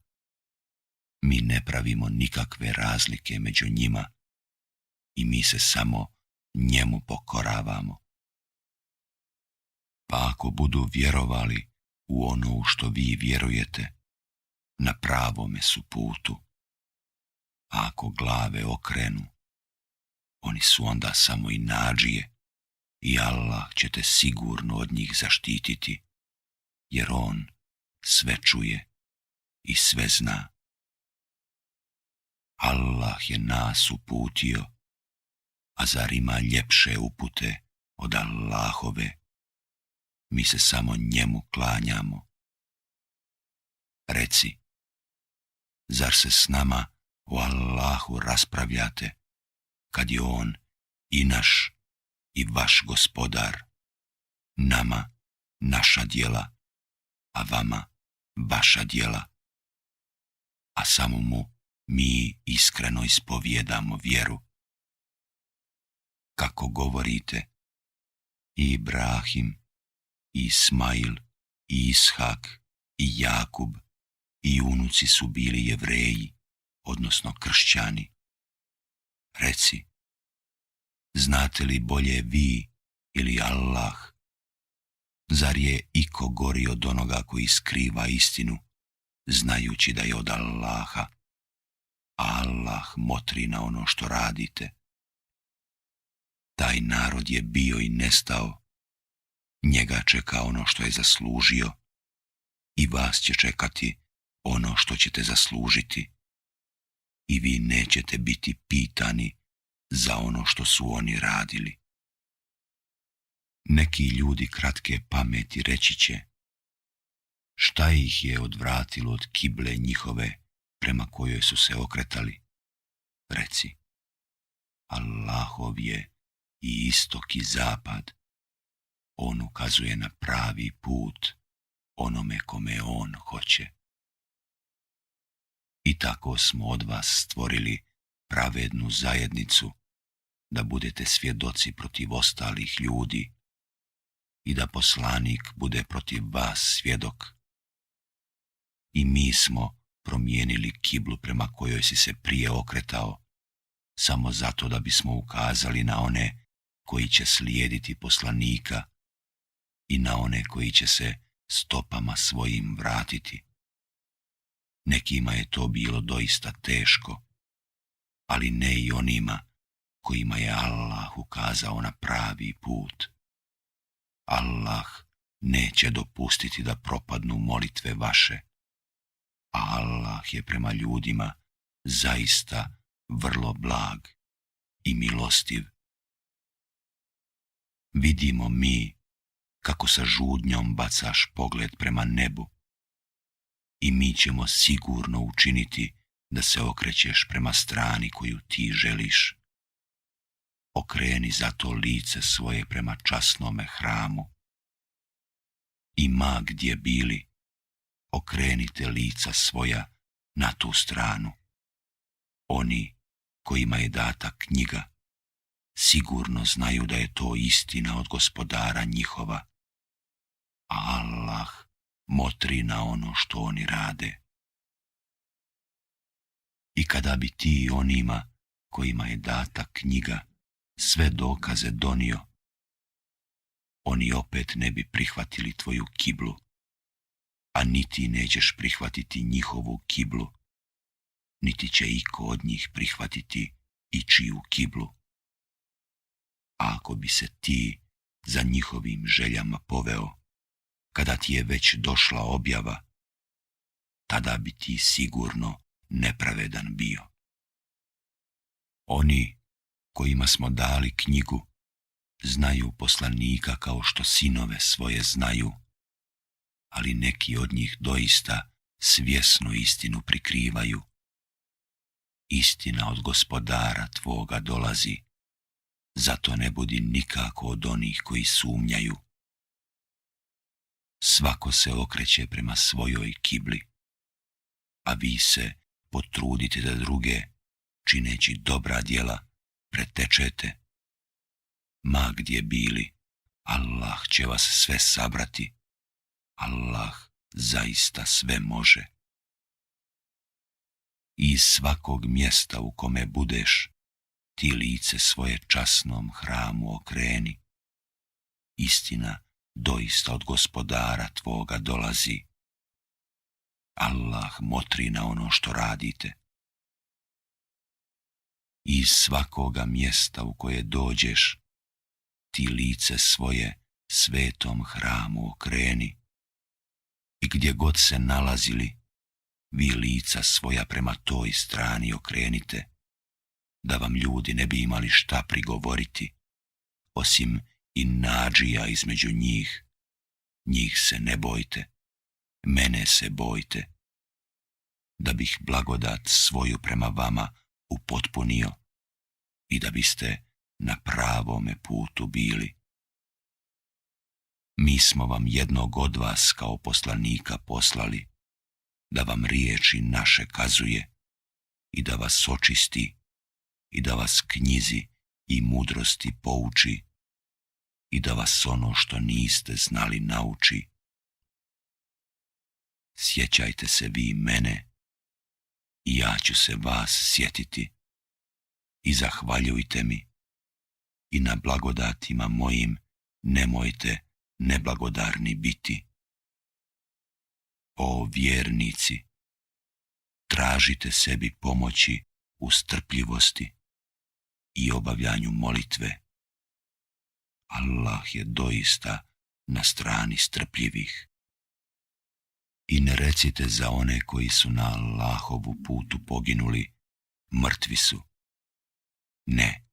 Mi ne pravimo nikakve razlike među njima i mi se samo njemu pokoravamo. Pa ako budu vjerovali u ono u što vi vjerujete, na pravome su putu. A ako glave okrenu, oni su onda samo i nadžije i Allah će te sigurno od njih zaštititi, jer on sve čuje i sve zna. Allah je nas uputio A zar ima ljepše upute od Allahove? Mi se samo njemu klanjamo. Reci, zar se s nama o Allahu raspravljate, kad je on i naš i vaš gospodar, nama naša djela, a vama vaša djela, a samo mu mi iskreno ispovijedamo vjeru. Kako govorite, i Ibrahim, i Ismail, i Ishak, i Jakub, i unuci su bili Jevreji, odnosno kršćani. Reci, znate li bolje vi ili Allah? Zar je iko gori od onoga koji skriva istinu, znajući da je od Allaha, a Allah motri na ono što radite? Taj narod je bio i nestao, njega čeka ono što je zaslužio i vas će čekati ono što ćete zaslužiti i vi nećete biti pitani za ono što su oni radili. Neki ljudi kratke pameti reći će, šta ih je odvratilo od kible njihove prema kojoj su se okretali? Reci, Allahov je i istok i zapad. On ukazuje na pravi put onome kome on hoće. I tako smo od vas stvorili pravednu zajednicu, da budete svjedoci protiv ostalih ljudi i da poslanik bude protiv vas svjedok. I mi smo promijenili kiblu prema kojoj si se prije okretao, samo zato da bismo ukazali na one koji će slijediti poslanika i na one koji će se stopama svojim vratiti. Nekima je to bilo doista teško, ali ne i onima kojima je Allah ukazao na pravi put. Allah neće dopustiti da propadnu molitve vaše, a Allah je prema ljudima zaista vrlo blag i milostiv. Vidimo mi kako sa žudnjom bacaš pogled prema nebu i mi ćemo sigurno učiniti da se okrećeš prema strani koju ti želiš. Okreni zato lice svoje prema časnome hramu. I ma gdje bili, okrenite lica svoja na tu stranu. Oni kojima je data knjiga sigurno znaju da je to istina od gospodara njihova, a Allah motri na ono što oni rade. I kada bi ti onima kojima je data knjiga sve dokaze donio, oni opet ne bi prihvatili tvoju kiblu, a niti nećeš prihvatiti njihovu kiblu, niti će iko od njih prihvatiti ičiju kiblu. A ako bi se ti za njihovim željama poveo, kada ti je već došla objava, tada bi ti sigurno nepravedan bio. Oni kojima smo dali knjigu znaju poslanika kao što sinove svoje znaju, ali neki od njih doista svjesno istinu prikrivaju. Istina od gospodara tvoga dolazi, zato ne budi nikako od onih koji sumnjaju. Svako se okreće prema svojoj kibli, a vi se potrudite da druge, čineći dobra djela, pretečete. Ma gdje bili, Allah će vas sve sabrati. Allah zaista sve može. Iz svakog mjesta u kome budeš, ti lice svoje časnom hramu okreni. Istina doista od gospodara tvoga dolazi. Allah motri na ono što radite. Iz svakoga mjesta u koje dođeš, ti lice svoje svetom hramu okreni. I gdje god se nalazili, vi lica svoja prema toj strani okrenite. da vam ljudi ne bi imali šta prigovoriti, osim i nadžija između njih. Njih se ne bojte, mene se bojte, da bih blagodat svoju prema vama upotpunio i da biste na pravome putu bili. Mi smo vam jednog od vas kao poslanika poslali, da vam riječi naše kazuje i da vas očisti i da vas knjizi i mudrosti pouči i da vas ono što niste znali nauči. Sjećajte se vi mene i ja ću se vas sjetiti i zahvaljujte mi i na blagodatima mojim nemojte neblagodarni biti. O vjernici, tražite sebi pomoći u strpljivosti i obavljanju molitve. Allah je doista na strani strpljivih. I ne recite za one koji su na Allahovu putu poginuli, mrtvi su. Ne,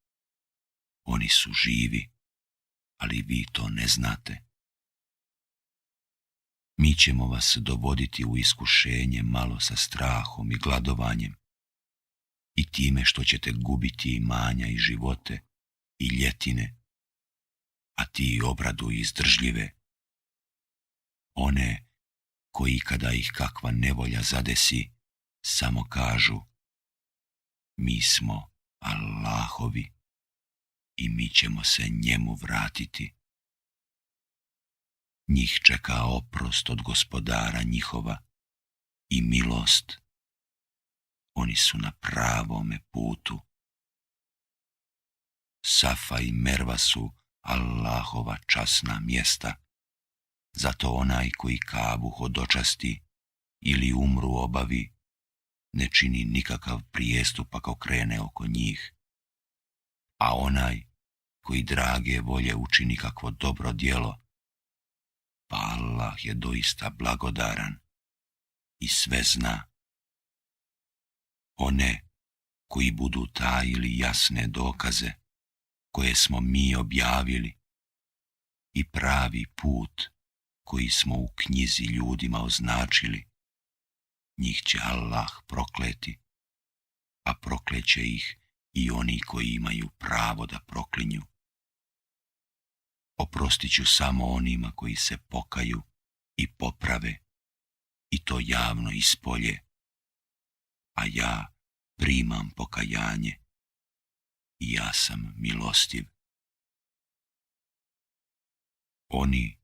oni su živi, ali vi to ne znate. Mi ćemo vas dovoditi u iskušenje malo sa strahom i gladovanjem i time što ćete gubiti imanja i živote i ljetine, a ti obradu izdržljive. One koji kada ih kakva nevolja zadesi, samo kažu: mi smo Allahovi i mi ćemo se njemu vratiti. Njih čeka oprost od gospodara njihova i milost. Oni su na pravome putu. Safa i Merva su Allahova časna mjesta. Zato onaj koji Kabu hodočasti ili umru obavi, ne čini nikakav prijestup ako krene oko njih. A onaj koji drage volje učini kakvo dobro djelo, pa Allah je doista blagodaran i sve zna. One koji budu tajili jasne dokaze koje smo mi objavili i pravi put koji smo u knjizi ljudima označili, njih će Allah prokleti, a prokleće ih i oni koji imaju pravo da proklinju. Oprostit ću samo onima koji se pokaju i poprave, i to javno ispolje, a ja primam pokajanje i ja sam milostiv. Oni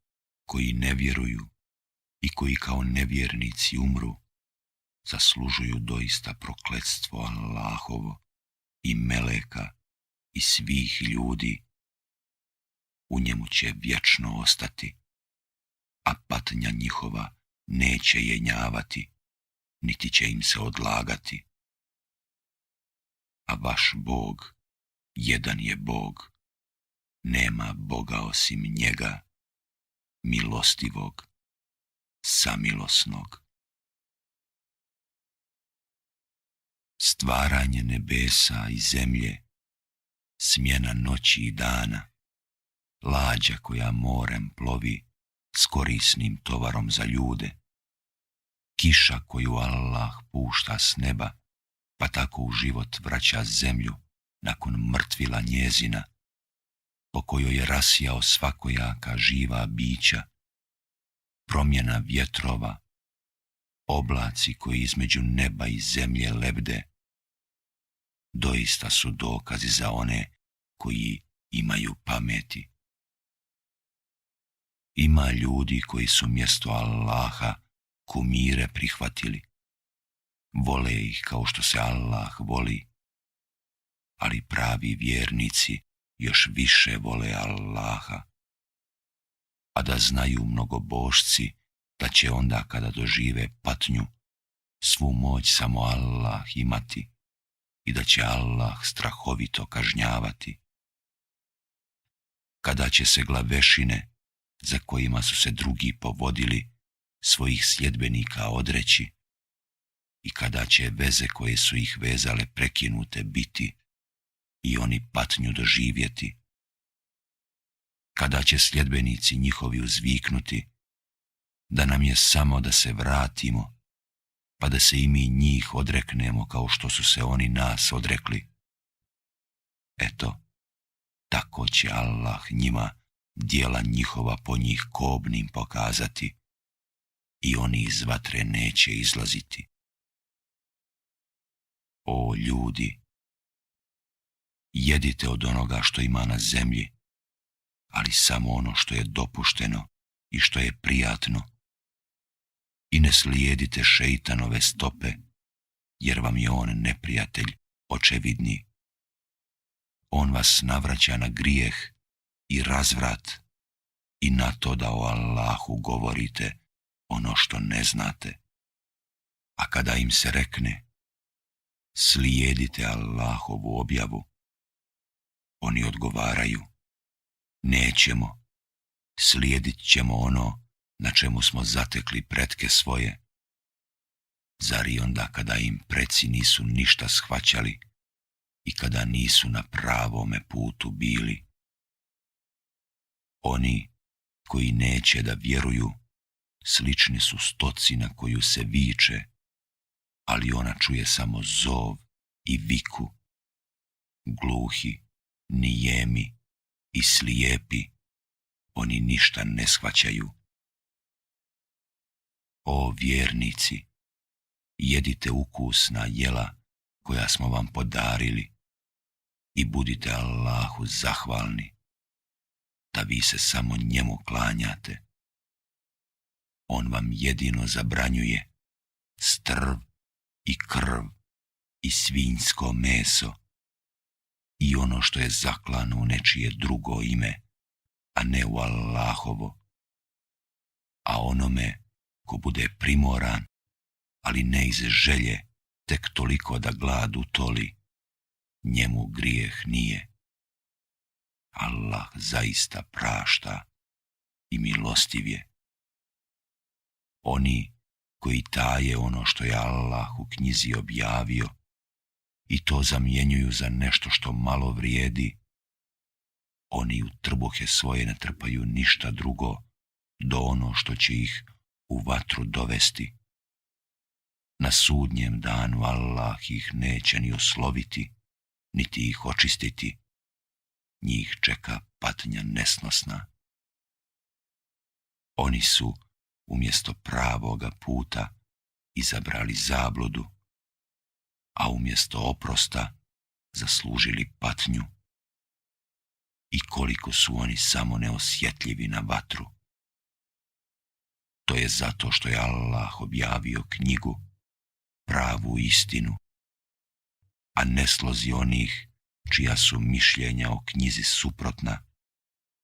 koji ne vjeruju i koji kao nevjernici umru, zaslužuju doista prokletstvo Allahovo i meleka i svih ljudi. U njemu će vječno ostati, a patnja njihova neće jenjavati, niti će im se odlagati. A vaš Bog jedan je Bog, nema Boga osim njega, milostivog, samilosnog. Stvaranje nebesa i zemlje, smjena noći i dana, lađa koja morem plovi s korisnim tovarom za ljude, kiša koju Allah pušta s neba, pa tako u život vraća zemlju nakon mrtvila njezina, po kojoj je rasijao svakojaka živa bića, promjena vjetrova, oblaci koji između neba i zemlje lebde, doista su dokazi za one koji imaju pameti. Ima ljudi koji su mjesto Allaha kumire prihvatili, vole ih kao što se Allah voli, ali pravi vjernici još više vole Allaha. A da znaju mnogobožci da će onda kada dožive patnju svu moć samo Allah imati i da će Allah strahovito kažnjavati. Kada će se glavešine za kojima su se drugi povodili svojih sljedbenika odreći i kada će veze koje su ih vezale prekinute biti, i oni patnju doživjeti. Kada će sljedbenici njihovi uzviknuti da nam je samo da se vratimo, pa da se i mi njih odreknemo kao što su se oni nas odrekli. Eto, tako će Allah njima djela njihova po njih kobnim pokazati i oni iz vatre neće izlaziti. O ljudi, jedite od onoga što ima na zemlji, ali samo ono što je dopušteno i što je prijatno. I ne slijedite šeitanove stope, jer vam je on neprijatelj očevidni. On vas navraća na grijeh i razvrat i na to da o Allahu govorite ono što ne znate. A kada im se rekne, slijedite Allahovu objavu, oni odgovaraju, nećemo, slijedit ćemo ono na čemu smo zatekli pretke svoje. Zar i onda kada im preci nisu ništa shvaćali i kada nisu na pravome putu bili? Oni koji neće da vjeruju, slični su stoci na koju se viče, ali ona čuje samo zov i viku. Gluhi, nijemi i slijepi, oni ništa ne shvaćaju. O vjernici, jedite ukusna jela koja smo vam podarili i budite Allahu zahvalni, da vi se samo njemu klanjate. On vam jedino zabranjuje strv i krv i svinjsko meso i ono što je zaklano u nečije drugo ime, a ne u Allahovo. A onome ko bude primoran, ali ne iz želje, tek toliko da glad utoli, njemu grijeh nije. Allah zaista prašta i milostiv je. Oni koji taje ono što je Allah u knjizi objavio i to zamjenjuju za nešto što malo vrijedi, oni u trbuhe svoje ne trpaju ništa drugo do ono što će ih u vatru dovesti. Na sudnjem danu Allah ih neće ni osloviti, niti ih očistiti. Njih čeka patnja nesnosna. Oni su umjesto pravoga puta izabrali zabludu, a umjesto oprosta zaslužili patnju. I koliko su oni samo neosjetljivi na vatru. To je zato što je Allah objavio knjigu, pravu istinu, a ne slozi onih čija su mišljenja o knjizi suprotna,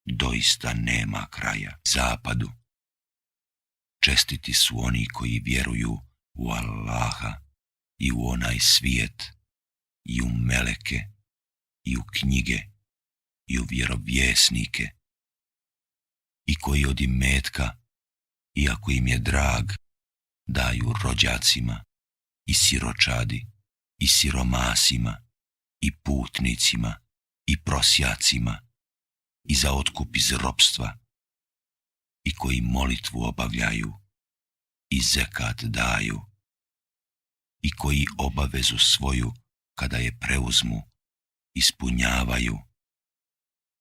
doista nema kraja. Zapadu, čestiti su oni koji vjeruju u Allaha i u onaj svijet, i u meleke, i u knjige, i u vjerovjesnike, i koji od imetka, iako im je drag, daju rođacima, i siročadi, i siromasima, i putnicima, i prosjacima, i za otkup iz ropstva, i koji molitvu obavljaju, i zekat daju, i koji obavezu svoju, kada je preuzmu, ispunjavaju,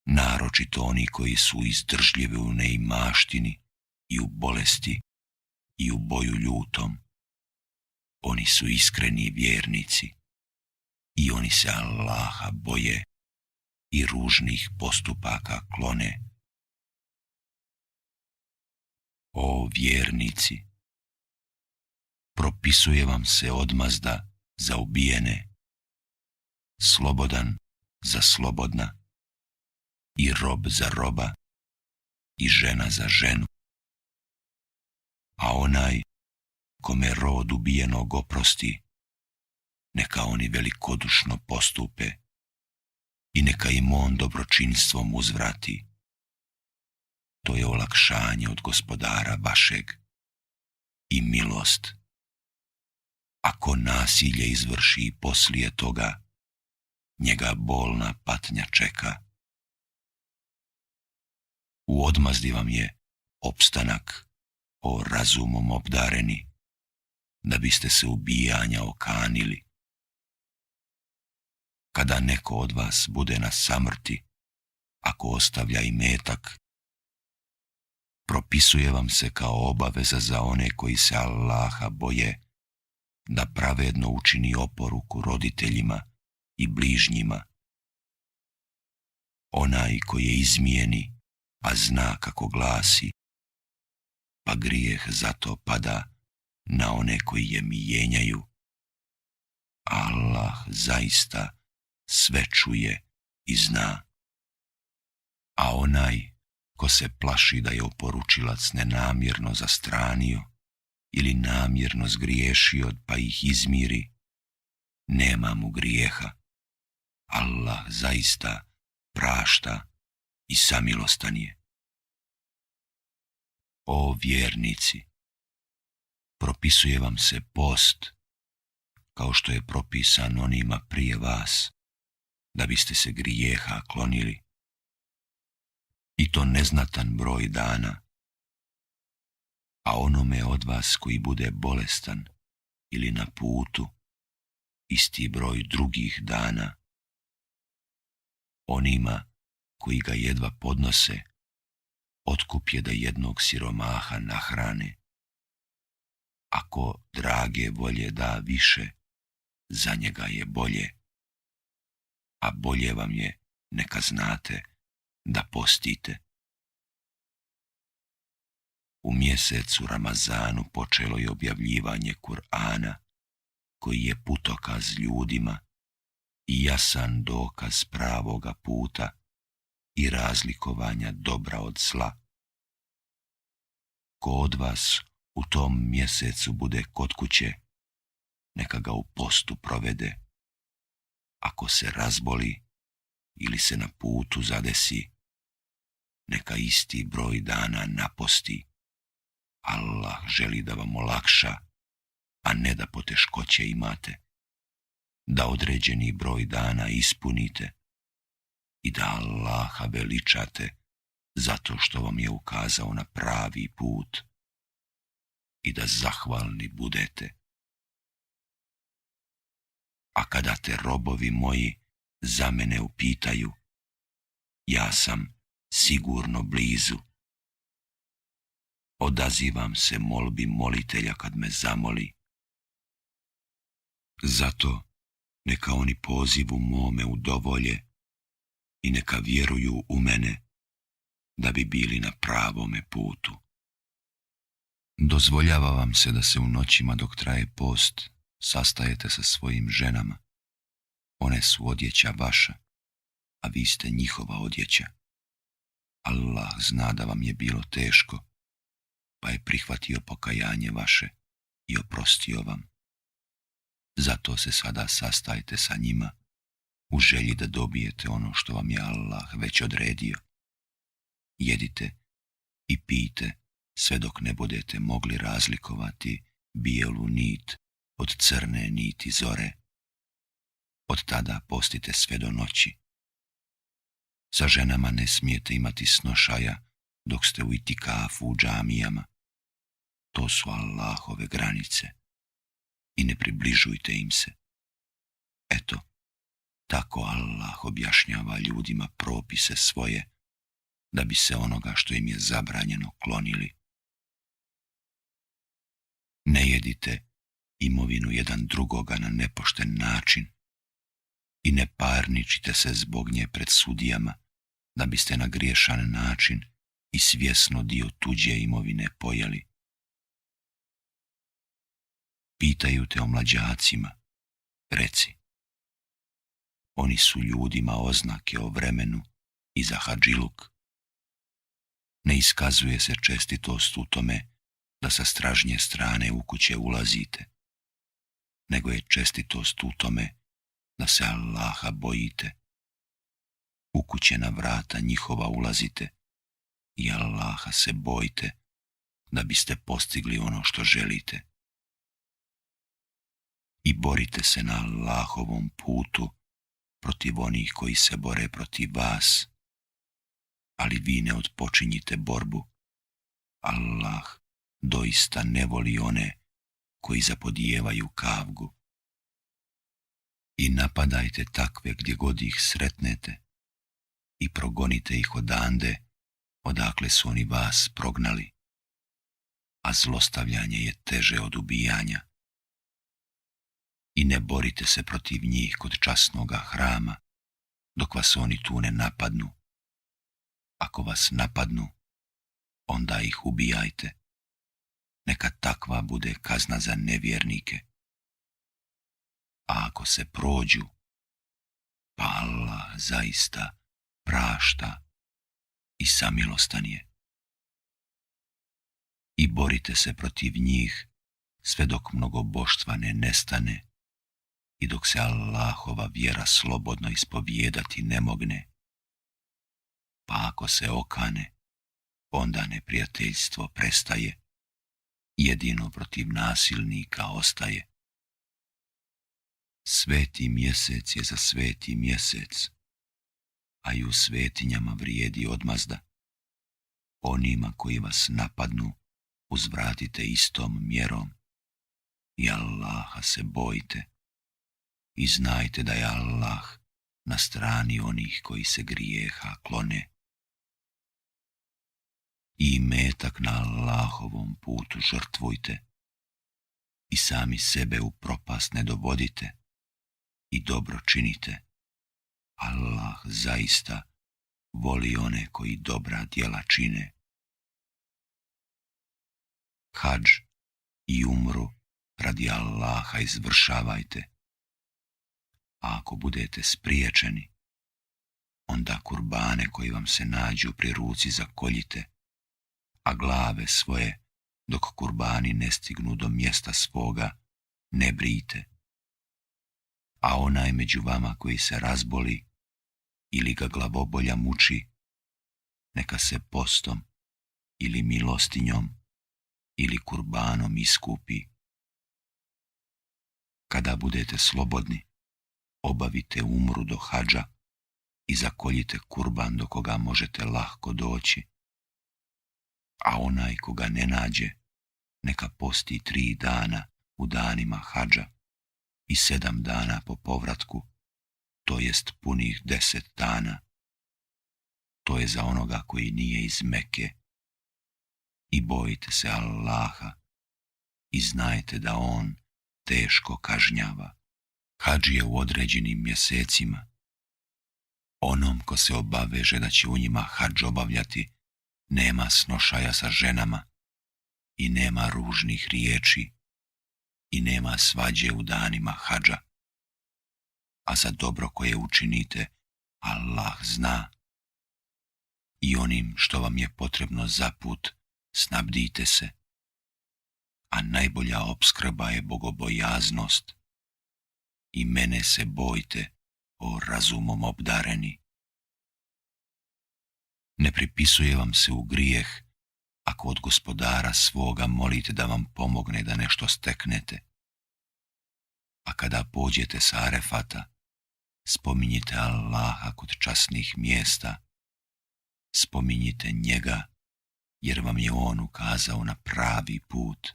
naročito oni koji su izdržljivi u neimaštini i u bolesti i u boju ljutom. Oni su iskreni vjernici i oni se Allaha boje i ružnih postupaka klone. O vjernici, propisuje vam se odmazda za ubijene, slobodan za slobodna, i rob za roba, i žena za ženu. A onaj kome rod ubijenog oprosti, neka oni velikodušno postupe i neka im on dobročinstvom uzvrati. To je olakšanje od Gospodara vašeg i milost. Ako nasilje izvrši poslije toga, njega bolna patnja čeka. U odmazdi vam je opstanak, o razumom obdareni, da biste se ubijanja okanili. Kada neko od vas bude na samrti, ako ostavlja imetak, propisuje vam se kao obaveza za one koji se Allaha boje, da pravedno učini oporuku roditeljima i bližnjima. Onaj koji je izmijeni, a zna kako glasi, pa grijeh zato pada na one koji je mijenjaju. Allah zaista sve čuje i zna. A onaj ko se plaši da je oporučilac nenamjerno zastranio ili namjerno zgriješio pa ih izmiri, nema mu grijeha. Allah zaista prašta i samilostan je. O vjernici, propisuje vam se post, kao što je propisan onima prije vas, da biste se grijeha klonili. I to neznatan broj dana. A onome od vas koji bude bolestan ili na putu, isti broj drugih dana. Onima koji ga jedva podnose, otkup je da jednog siromaha nahrane. Ako drage volje da više, za njega je bolje. A bolje vam je, neka znate, da postite. U mjesecu Ramazanu počelo je objavljivanje Kur'ana, koji je putokaz ljudima i jasan dokaz pravoga puta i razlikovanja dobra od zla. Ko od vas u tom mjesecu bude kod kuće, neka ga u postu provede. Ako se razboli ili se na putu zadesi, neka isti broj dana naposti. Allah želi da vam olakša, a ne da poteškoće imate, da određeni broj dana ispunite i da Allaha veličate zato što vam je ukazao na pravi put i da zahvalni budete. A kada te robovi moji za mene upitaju, ja sam sigurno blizu. Odazivam se molbi molitelja kad me zamoli. Zato neka oni pozivu mome udovolje i neka vjeruju u mene da bi bili na pravome putu. Dozvoljava vam se da se u noćima dok traje post sastajete sa svojim ženama. One su odjeća vaša, a vi ste njihova odjeća. Allah zna da vam je bilo teško, pa je prihvatio pokajanje vaše i oprostio vam. Zato se sada sastajte sa njima u želji da dobijete ono što vam je Allah već odredio. Jedite i pijte sve dok ne budete mogli razlikovati bijelu nit od crne niti zore. Od tada postite sve do noći. Sa ženama ne smijete imati snošaja dok ste u itikafu u džamijama. To su Allahove granice i ne približujte im se. Eto, tako Allah objašnjava ljudima propise svoje, da bi se onoga što im je zabranjeno klonili. Ne jedite imovinu jedan drugoga na nepošten način i ne parničite se zbog nje pred sudijama, da biste na griješan način i svjesno dio tuđe imovine pojeli. Pitaju te o mlađacima, reci. Oni su ljudima oznake o vremenu i za hadžiluk. Ne iskazuje se čestitost u tome da sa stražnje strane u kuće ulazite, nego je čestitost u tome da se Allaha bojite. U kuće na vrata njihova ulazite i Allaha se bojite da biste postigli ono što želite. I borite se na Allahovom putu protiv onih koji se bore protiv vas, ali vi ne odpočinjite borbu. Allah doista ne voli one koji zapodijevaju kavgu. I napadajte takve gdje god ih sretnete i progonite ih odande odakle su oni vas prognali, a zlostavljanje je teže od ubijanja. I ne borite se protiv njih kod časnoga hrama, dok vas oni tu ne napadnu. Ako vas napadnu, onda ih ubijajte. Neka takva bude kazna za nevjernike. A ako se prođu, pa Allah zaista prašta i samilostan je. I borite se protiv njih sve dok mnogoboštva ne nestane i dok se Allahova vjera slobodno ispovijedati ne mogne. Pa ako se okane, onda neprijateljstvo prestaje, jedino protiv nasilnika ostaje. Sveti mjesec je za sveti mjesec, a i u svetinjama vrijedi odmazda. Onima koji vas napadnu, uzvratite istom mjerom. I Allaha se bojite i znajte da je Allah na strani onih koji se grijeha klone. I metak na Allahovom putu žrtvujte i sami sebe u propast ne dovodite i dobro činite. Allah zaista voli one koji dobra djela čine. Hadž i umru radi Allaha izvršavajte. A ako budete spriječeni, onda kurbane koji vam se nađu pri ruci zakoljite, a glave svoje, dok kurbani ne stignu do mjesta svoga, ne brijte. A onaj među vama koji se razboli ili ga glavobolja muči, neka se postom ili milostinjom ili kurbanom iskupi. Kada budete slobodni, obavite umru do hadža i zakoljite kurban do koga možete lahko doći. A onaj koga ne nađe, neka posti 3 dana u danima hadža i 7 dana po povratku, to jest punih 10 dana. To je za onoga koji nije iz Mekke. I bojite se Allaha i znajte da on teško kažnjava. Hadž je u određenim mjesecima. Onom ko se obaveže da će u njima hadž obavljati, nema snošaja sa ženama i nema ružnih riječi i nema svađe u danima hadža. A za dobro koje učinite, Allah zna. I onim što vam je potrebno za put, snabdite se. A najbolja opskrba je bogobojaznost. I mene se bojte, o razumom obdareni. Ne pripisuje vam se u grijeh, ako od gospodara svoga molite da vam pomogne da nešto steknete. A kada pođete sa Arefata, spominjite Allaha kod časnih mjesta, spominjite njega, jer vam je on ukazao na pravi put,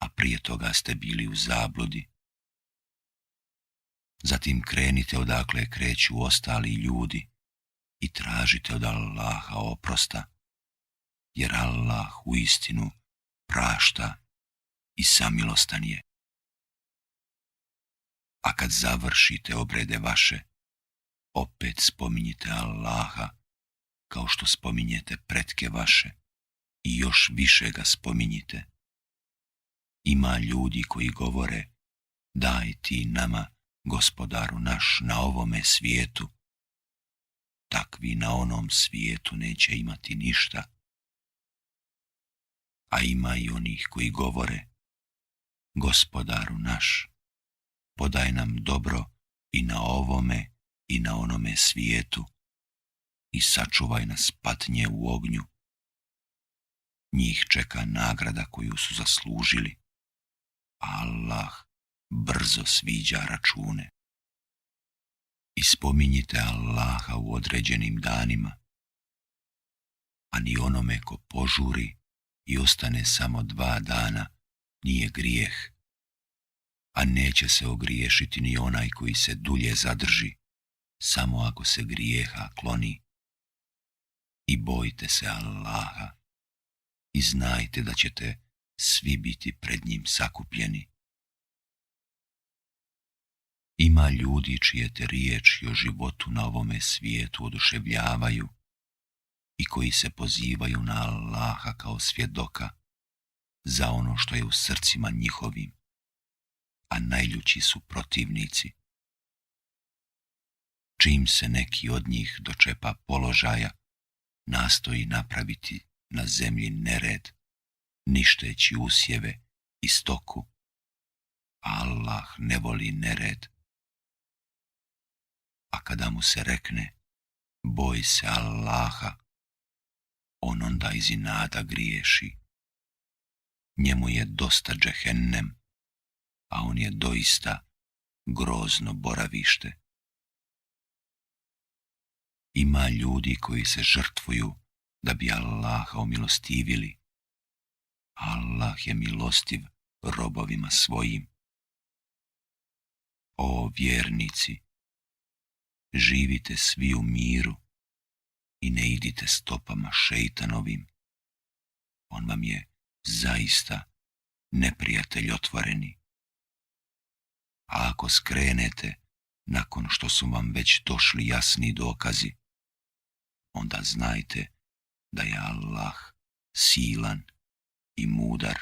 a prije toga ste bili u zabludi. Zatim krenite odakle kreću ostali ljudi i tražite od Allaha oprosta, jer Allah uistinu prašta i samilostan je. A kad završite obrede vaše, opet spominjite Allaha kao što spominjete pretke vaše i još više ga spominjite. Ima ljudi koji govore, daj ti nama, gospodaru naš, na ovome svijetu. Takvi na onom svijetu neće imati ništa. A ima i onih koji govore, gospodaru naš, podaj nam dobro i na ovome i na onome svijetu i sačuvaj nas patnje u ognju. Njih čeka nagrada koju su zaslužili, a Allah brzo sviđa račune. I spominjite Allaha u određenim danima, a ni onome ko požuri i ostane samo 2 dana nije grijeh, a neće se ogriješiti ni onaj koji se dulje zadrži, samo ako se grijeha kloni. I bojte se Allaha i znajte da ćete svi biti pred njim sakupljeni. Ima ljudi čije te riječi o životu na ovome svijetu oduševljavaju i koji se pozivaju na Allaha kao svjedoka za ono što je u srcima njihovim, a najljući su protivnici. Čim se neki od njih dočepa položaja, nastoji napraviti na zemlji nered, ništeći usjeve i stoku. Allah ne voli nered. A kada mu se rekne, boj se Allaha, on onda iz inata griješi. Njemu je dosta džehennem, a on je doista grozno boravište. Ima ljudi koji se žrtvuju da bi Allaha omilostivili. Allah je milostiv robovima svojim. O vjernici, živite svi u miru i ne idite stopama šeitanovim. On vam je zaista neprijatelj otvoreni. A ako skrenete nakon što su vam već došli jasni dokazi, onda znajte da je Allah silan i mudar.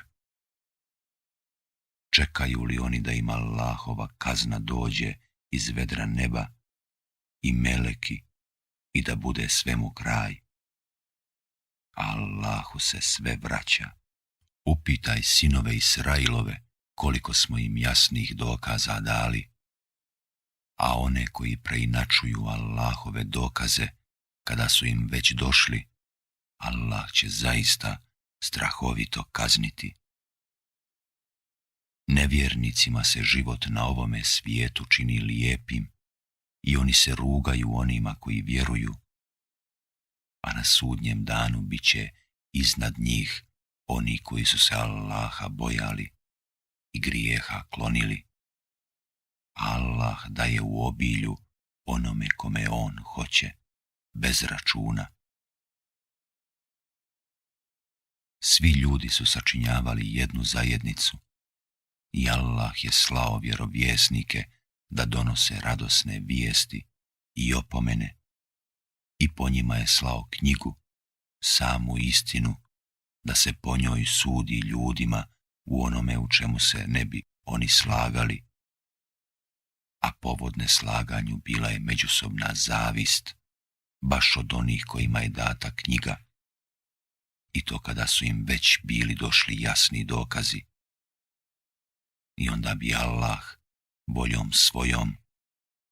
Čekaju li oni da im Allahova kazna dođe iz vedra neba i meleki i da bude svemu kraj? Allahu se sve vraća. Upitaj sinove Israilove koliko smo im jasnih dokaza dali, a one koji preinačuju Allahove dokaze kada su im već došli, Allah će zaista strahovito kazniti. Nevjernicima se život na ovome svijetu čini lijepim i oni se rugaju onima koji vjeruju, a na sudnjem danu bit će iznad njih oni koji su se Allaha bojali i grijeha klonili. Allah daje u obilju onome kome on hoće, bez računa. Svi ljudi su sačinjavali jednu zajednicu i Allah je slao vjerovjesnike da donose radosne vijesti i opomene i po njima je slao knjigu, samu istinu, da se po njoj sudi ljudima u onome u čemu se ne bi oni slagali, a povod neslaganju bila je međusobna zavist, baš od onih kojima je data knjiga, i to kada su im već bili došli jasni dokazi. I onda bi Allah voljom svojom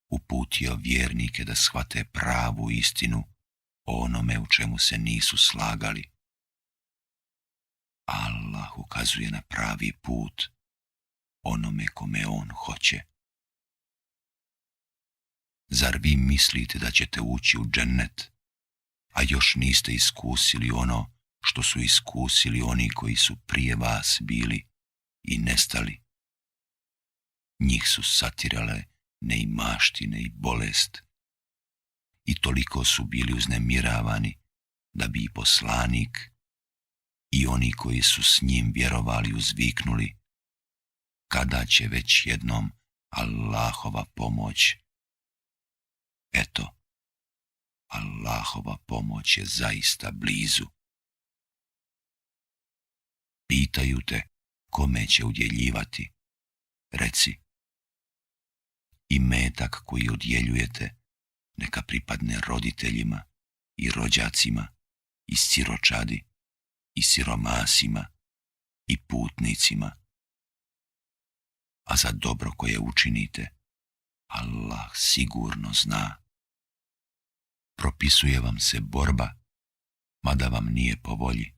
uputio vjernike da shvate pravu istinu o onome u čemu se nisu slagali. Allah ukazuje na pravi put onome kome on hoće. Zar vi mislite da ćete ući u džennet, a još niste iskusili ono što su iskusili oni koji su prije vas bili i nestali? Njih su satirale neimaštine i bolest i toliko su bili uznemiravani da bi i poslanik i oni koji su s njim vjerovali uzviknuli: kada će već jednom Allahova pomoć? Eto, Allahova pomoć je zaista blizu. Pitaju te kome će udjeljivati. Reci, imetak koji udjeljujete neka pripadne roditeljima i rođacima i siročadi i siromasima i putnicima. A za dobro koje učinite, Allah sigurno zna. Propisuje vam se borba, mada vam nije po volji.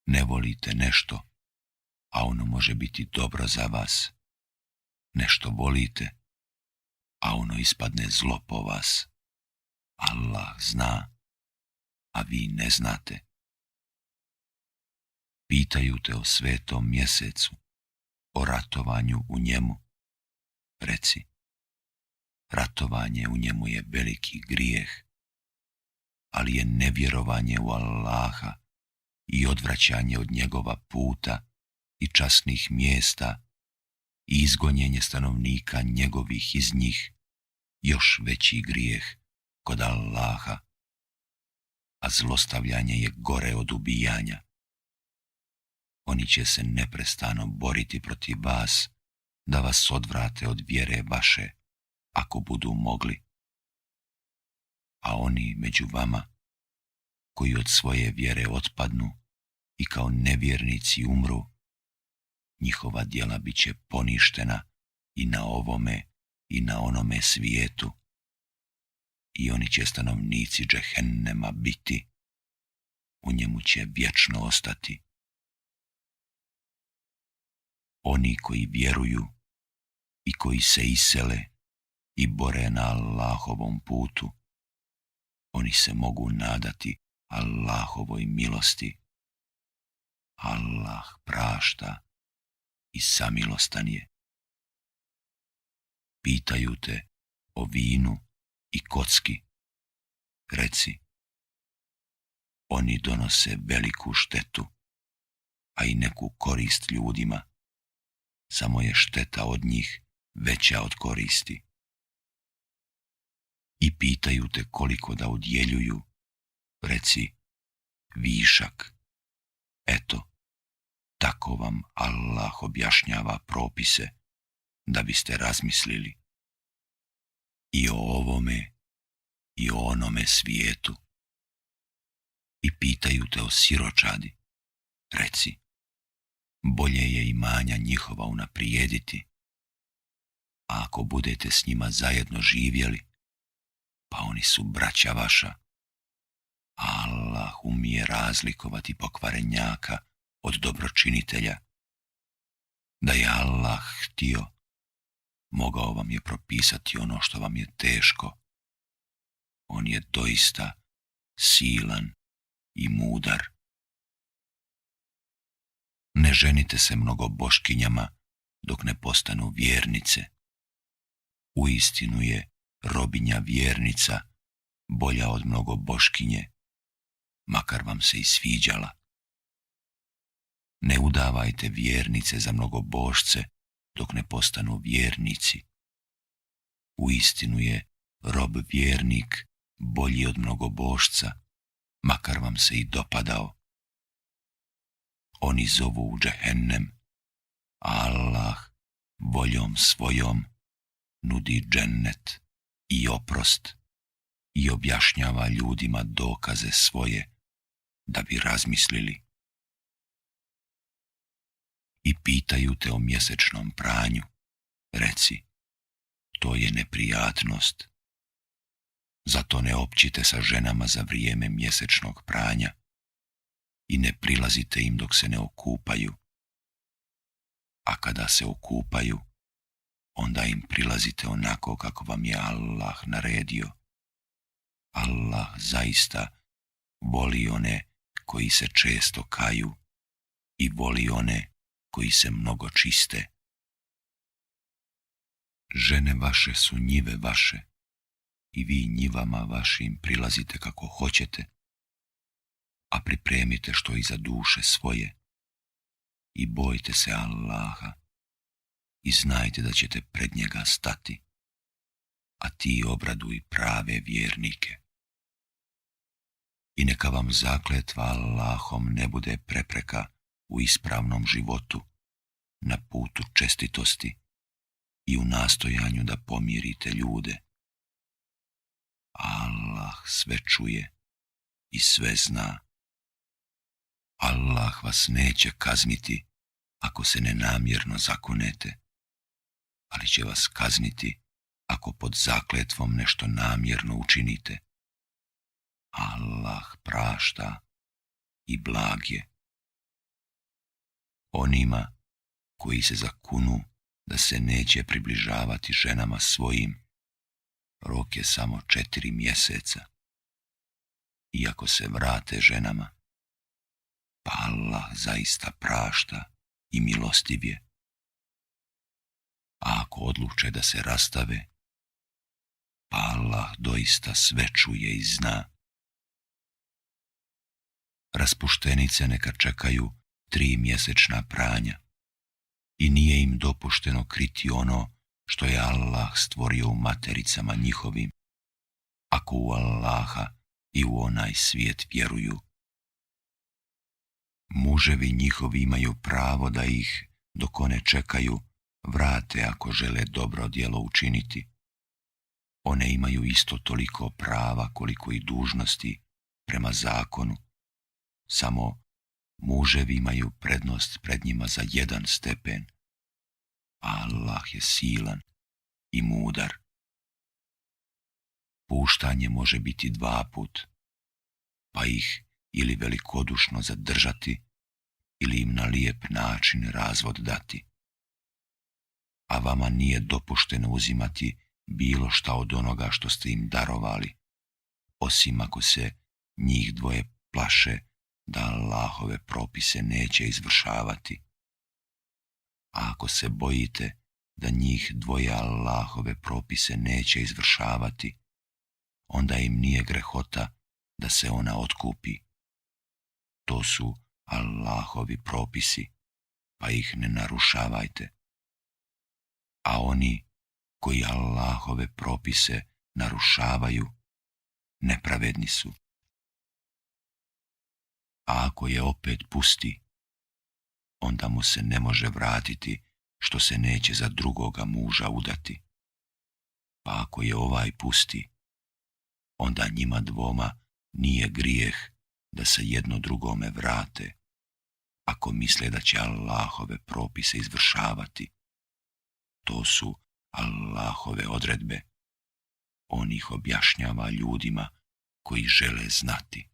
Ne volite nešto, a ono može biti dobro za vas. Nešto volite, a ono ispadne zlo po vas. Allah zna, a vi ne znate. Pitaju te o svetom mjesecu, o ratovanju u njemu. Reci, ratovanje u njemu je veliki grijeh, ali je nevjerovanje u Allaha i odvraćanje od njegova puta i časnih mjesta i izgonjenje stanovnika njegovih iz njih još veći grijeh kod Allaha, a zlostavljanje je gore od ubijanja. Oni će se neprestano boriti protiv vas da vas odvrate od vjere vaše, ako budu mogli. A oni među vama, koji od svoje vjere otpadnu i kao nevjernici umru, njihova djela bit će poništena i na ovome i na onome svijetu. I oni će stanovnici džehennema biti, u njemu će vječno ostati. Oni koji vjeruju i koji se isele i bore na Allahovom putu, oni se mogu nadati Allahovoj milosti. Allah prašta i samilostan je. Pitaju te o vinu i kocki. Reci, oni donose veliku štetu, a i neku korist ljudima. Samo je šteta od njih veća od koristi. I pitaju te koliko da udjeljuju. Reci, višak. Eto, tako vam Allah objašnjava propise, da biste razmislili i o ovome i o onome svijetu. I pitaju te o siročadi. Reci, bolje je imanja njihova unaprijediti, a ako budete s njima zajedno živjeli, pa oni su braća vaša. Allah umije razlikovati pokvarenjaka od dobročinitelja. Da je Allah htio, mogao vam je propisati ono što vam je teško. On je doista silan i mudar. Ne ženite se mnogo boškinjama dok ne postanu vjernice. Uistinu je robinja vjernica bolja od mnogo boškinje, makar vam se i sviđala. Ne udavajte vjernice za mnogo bošce dok ne postanu vjernici. Uistinu je rob vjernik bolji od mnogo bošca, makar vam se i dopadao. Oni zovu u džehennem, a Allah voljom svojom nudi džennet i oprost i objašnjava ljudima dokaze svoje da bi razmislili. I pitaju te o mjesečnom pranju. Reci, to je neprijatnost. Zato ne općite sa ženama za vrijeme mjesečnog pranja i ne prilazite im dok se ne okupaju. A kada se okupaju, onda im prilazite onako kako vam je Allah naredio. Allah zaista voli one koji se često kaju i voli one koji se mnogo čiste. Žene vaše su njive vaše i vi njivama vašim prilazite kako hoćete, a pripremite što i za duše svoje i bojte se Allaha i znajte da ćete pred njega stati, a ti obraduj prave vjernike. I neka vam zakletva Allahom ne bude prepreka u ispravnom životu, na putu čestitosti i u nastojanju da pomirite ljude. Allah sve čuje i sve zna. Allah vas neće kazniti ako se nenamjerno zakunete, ali će vas kazniti ako pod zakletvom nešto namjerno učinite. Allah prašta i blag je. Onima koji se zakunu da se neće približavati ženama svojim rok je samo 4 mjeseca. Iako se vrate ženama, pa Allah zaista prašta i milostiv je. A ako odluče da se rastave, pa Allah doista sve čuje i zna. Raspuštenice neka čekaju 3 mjesečna pranja i nije im dopušteno kriti ono što je Allah stvorio u matericama njihovim, ako u Allaha i u onaj svijet vjeruju. Muževi njihovi imaju pravo da ih, dok one čekaju, vrate ako žele dobro djelo učiniti. One imaju isto toliko prava koliko i dužnosti prema zakonu, samo muževi imaju prednost pred njima za 1 stepen, a Allah je silan i mudar. Puštanje može biti 2 put, pa ih ili velikodušno zadržati ili im na lijep način razvod dati. A vama nije dopušteno uzimati bilo šta od onoga što ste im darovali, osim ako se njih dvoje plaše da Allahove propise neće izvršavati. A ako se bojite da njih dvoje Allahove propise neće izvršavati, onda im nije grehota da se ona otkupi. To su Allahovi propisi, pa ih ne narušavajte. A oni koji Allahove propise narušavaju, nepravedni su. A ako je opet pusti, onda mu se ne može vratiti što se neće za drugoga muža udati. Pa ako je ovaj pusti, onda njima dvoma nije grijeh da se jedno drugome vrate, ako misle da će Allahove propise izvršavati. To su Allahove odredbe. On ih objašnjava ljudima koji žele znati.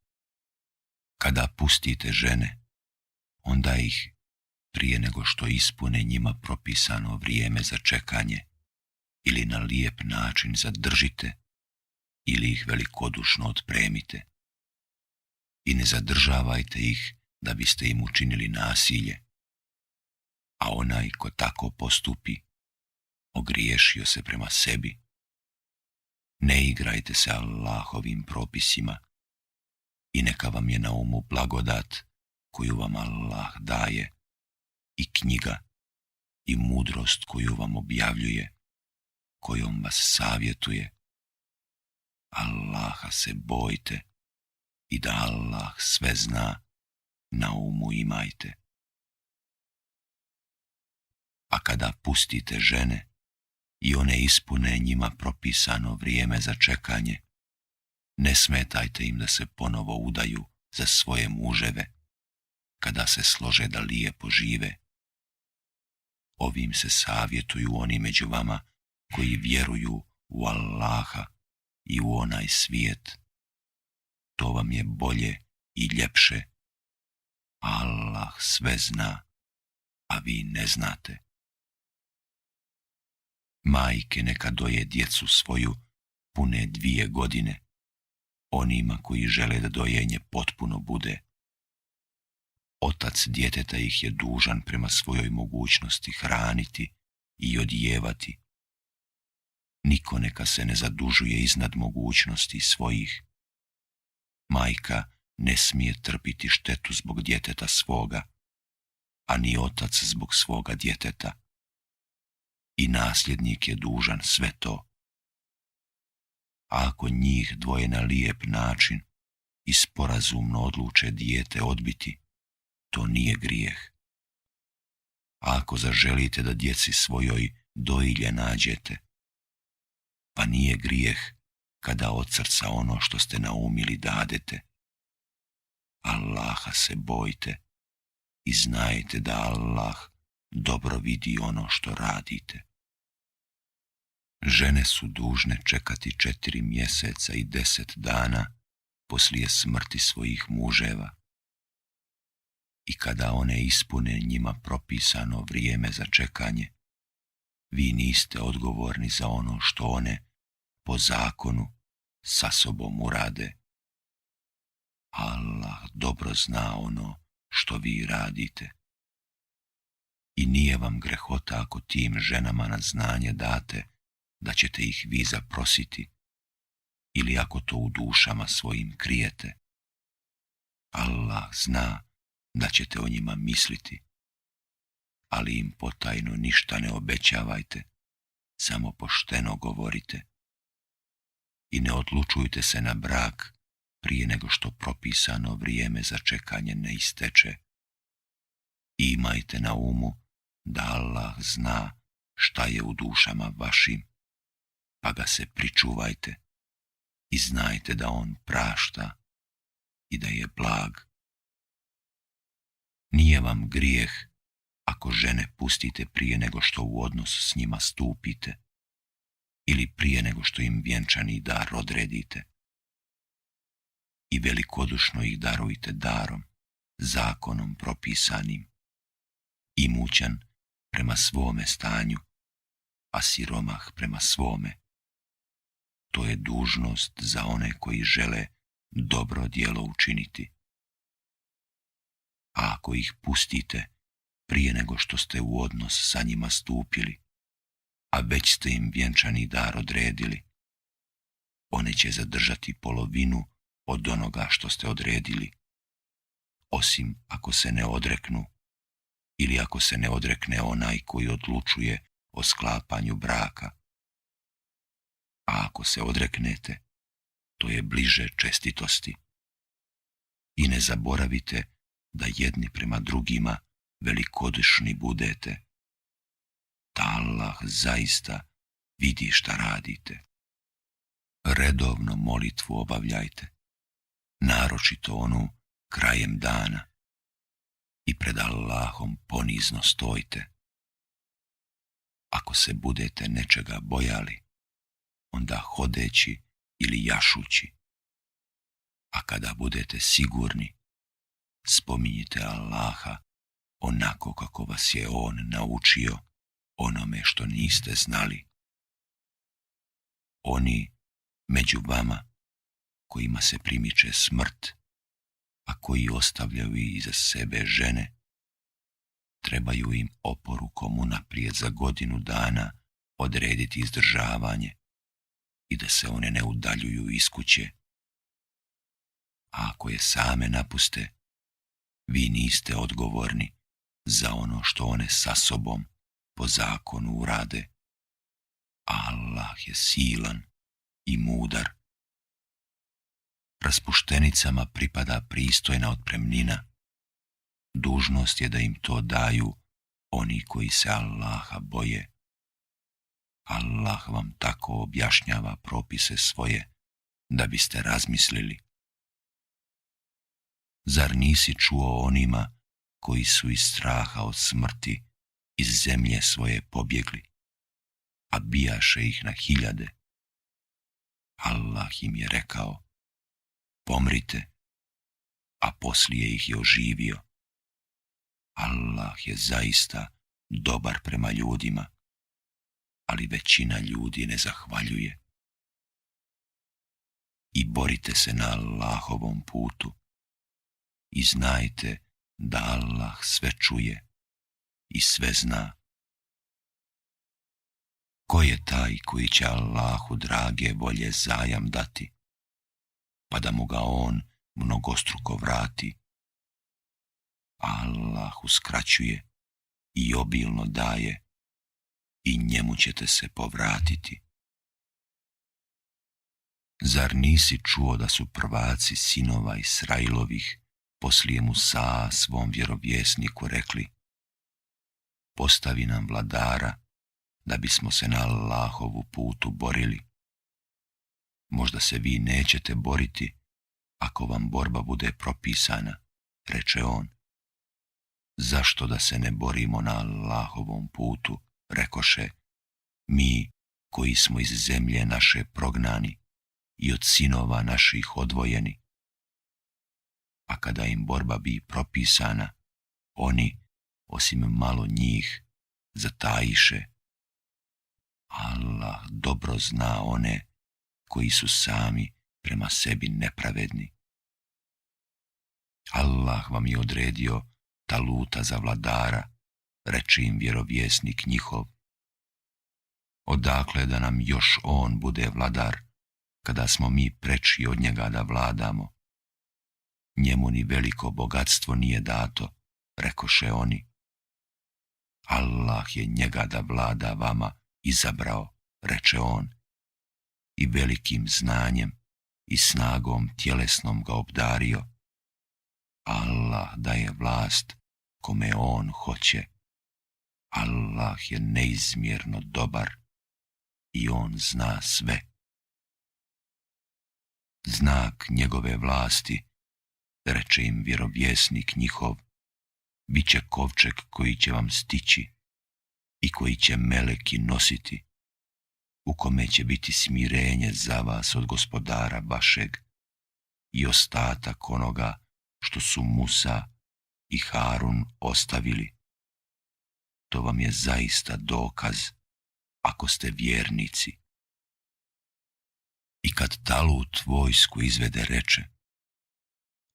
Kada pustite žene, onda ih, prije nego što ispune njima propisano vrijeme za čekanje, ili na lijep način zadržite, ili ih velikodušno otpremite. I ne zadržavajte ih da biste im učinili nasilje. A onaj ko tako postupi, ogriješio se prema sebi. Ne igrajte se Allahovim propisima i neka vam je na umu blagodat koju vam Allah daje, i knjiga i mudrost koju vam objavljuje, kojom vas savjetuje. Allaha se bojte i da Allah sve zna, na umu imajte. A kada pustite žene i one ispune njima propisano vrijeme za čekanje, ne smetajte im da se ponovo udaju za svoje muževe, kada se slože da lijepo žive. Ovim se savjetuju oni među vama koji vjeruju u Allaha i u onaj svijet. To vam je bolje i ljepše. Allah sve zna, a vi ne znate. Majke neka doje djecu svoju pune 2 godine, onima koji žele da dojenje potpuno bude. Otac djeteta ih je dužan prema svojoj mogućnosti hraniti i odjevati. Niko neka se ne zadužuje iznad mogućnosti svojih. Majka ne smije trpiti štetu zbog djeteta svoga, a ni otac zbog svoga djeteta. I nasljednik je dužan sve to. A ako njih dvoje na lijep način i sporazumno odluče dijete odbiti, to nije grijeh. A ako zaželite da djeci svojoj dojilje nađete, pa nije grijeh kada od srca ono što ste naumili dadete. Allaha se bojte i znajte da Allah dobro vidi ono što radite. Žene su dužne čekati 4 mjeseca i 10 dana poslije smrti svojih muževa. I kada one ispune njima propisano vrijeme za čekanje, vi niste odgovorni za ono što one, po zakonu sa sobom urade. Allah dobro zna ono što vi radite. I nije vam grehota ako tim ženama na znanje date da ćete ih vi zaprositi, ili ako to u dušama svojim krijete. Allah zna da ćete o njima misliti, ali im potajno ništa ne obećavajte, samo pošteno govorite. I ne odlučujte se na brak prije nego što propisano vrijeme za čekanje ne isteče. I imajte na umu da Allah zna šta je u dušama vašim, pa ga se pričuvajte i znajte da on prašta i da je blag. Nije vam grijeh ako žene pustite prije nego što u odnos s njima stupite ili prije nego što im vjenčani dar odredite. I velikodušno ih darujte darom, zakonom propisanim, imućan prema svome stanju, a siromah prema svome. To je dužnost za one koji žele dobro djelo učiniti. A ako ih pustite prije nego što ste u odnos sa njima stupili, a već ste im vjenčani dar odredili, one će zadržati polovinu od onoga što ste odredili, osim ako se ne odreknu ili ako se ne odrekne onaj koji odlučuje o sklapanju braka. A ako se odreknete, to je bliže čestitosti. I ne zaboravite da jedni prema drugima velikodušni budete. Ta Allah zaista vidi šta radite. Redovno molitvu obavljajte, naročito onu krajem dana, i pred Allahom ponizno stojte. Ako se budete nečega bojali, onda hodeći ili jašući. A kada budete sigurni, spominjite Allaha onako kako vas je On naučio onome što niste znali. Oni među vama kojima se primiče smrt, a koji ostavljaju iza sebe žene, trebaju im oporukom unaprijed za godinu dana odrediti izdržavanje i da se one ne udaljuju iz kuće. A ako je same napuste, vi niste odgovorni za ono što one sa sobom po zakonu urade. Allah je silan i mudar. Raspuštenicama pripada pristojna otpremnina. Dužnost je da im to daju oni koji se Allaha boje. Allah vam tako objašnjava propise svoje da biste razmislili. Zar nisi čuo onima koji su iz straha od smrti iz zemlje svoje pobjegli, a bijaše ih na hiljade? Allah im je rekao: pomrite, a poslije ih je oživio. Allah je zaista dobar prema ljudima, ali većina ljudi ne zahvaljuje. I borite se na Allahovom putu i znajte da Allah sve čuje i sve zna. Ko je taj koji će Allahu drage volje zajam dati, pa da mu ga on mnogostruko vrati? Allah uskraćuje i obilno daje, i njemu ćete se povratiti. Zar nisi čuo da su prvaci sinova Israilovih poslije Musa svom vjerovjesniku rekli: postavi nam vladara da bismo se na Allahovu putu borili. Možda se vi nećete boriti ako vam borba bude propisana, reče on. Zašto da se ne borimo na Allahovom putu, rekoše, mi koji smo iz zemlje naše prognani i od sinova naših odvojeni. A kada im borba bi propisana, oni, osim malo njih, zatajiše. Allah dobro zna one koji su sami prema sebi nepravedni. Allah vam je odredio Taluta za vladara, reče im vjerovjesnik njihov. Odakle da nam još on bude vladar, kada smo mi preči od njega da vladamo? Njemu ni veliko bogatstvo nije dato, rekoše oni. Allah je njega da vlada vama izabrao, reče on, i velikim znanjem i snagom tjelesnom ga obdario. Allah daje vlast kome on hoće. Allah je neizmjerno dobar i on zna sve. Znak njegove vlasti, reče im vjerovjesnik njihov, bit će kovčeg koji će vam stići i koji će meleki nositi, u kome će biti smirenje za vas od gospodara vašeg i ostatak onoga što su Musa i Harun ostavili. To vam je zaista dokaz, ako ste vjernici. I kad Talut vojsku izvede, reče,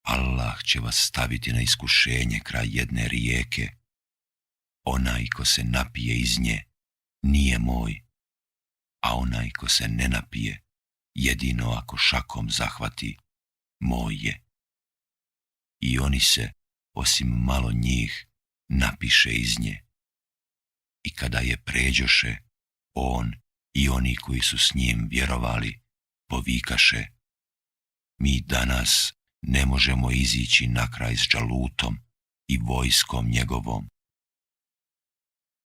Allah će vas staviti na iskušenje kraj jedne rijeke. Onaj ko se napije iz nje nije moj, a onaj ko se ne napije, jedino ako šakom zahvati, moj je. I oni se, osim malo njih, napiše iz nje. I kada je pređoše, on i oni koji su s njim vjerovali, povikaše, mi danas ne možemo izići na kraj s Džalutom i vojskom njegovom.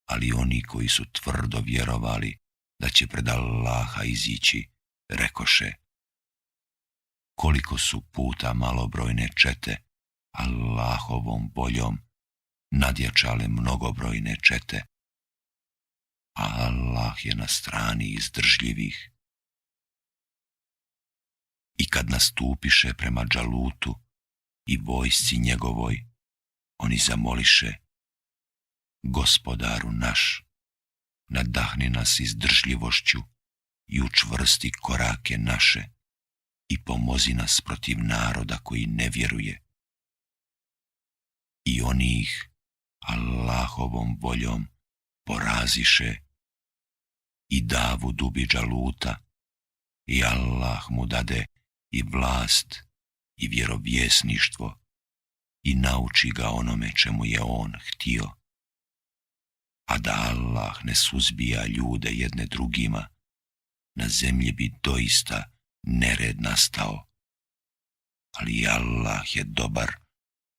Ali oni koji su tvrdo vjerovali da će pred Allaha izići, rekoše, koliko su puta malobrojne čete Allahovom voljom nadjačale mnogobrojne čete, a Allah je na strani izdržljivih. I kad nastupiše prema Džalutu i vojsci njegovoj, oni zamoliše, Gospodaru naš, nadahni nas izdržljivošću i učvrsti korake naše i pomozi nas protiv naroda koji ne vjeruje. I oni ih Allahovom voljom poraziše i Davud ubi Džaluta i Allah mu dade i vlast i vjerovjesništvo i nauči ga onome čemu je on htio. A da Allah ne suzbija ljude jedne drugima, na zemlji bi doista nered nastao. Ali Allah je dobar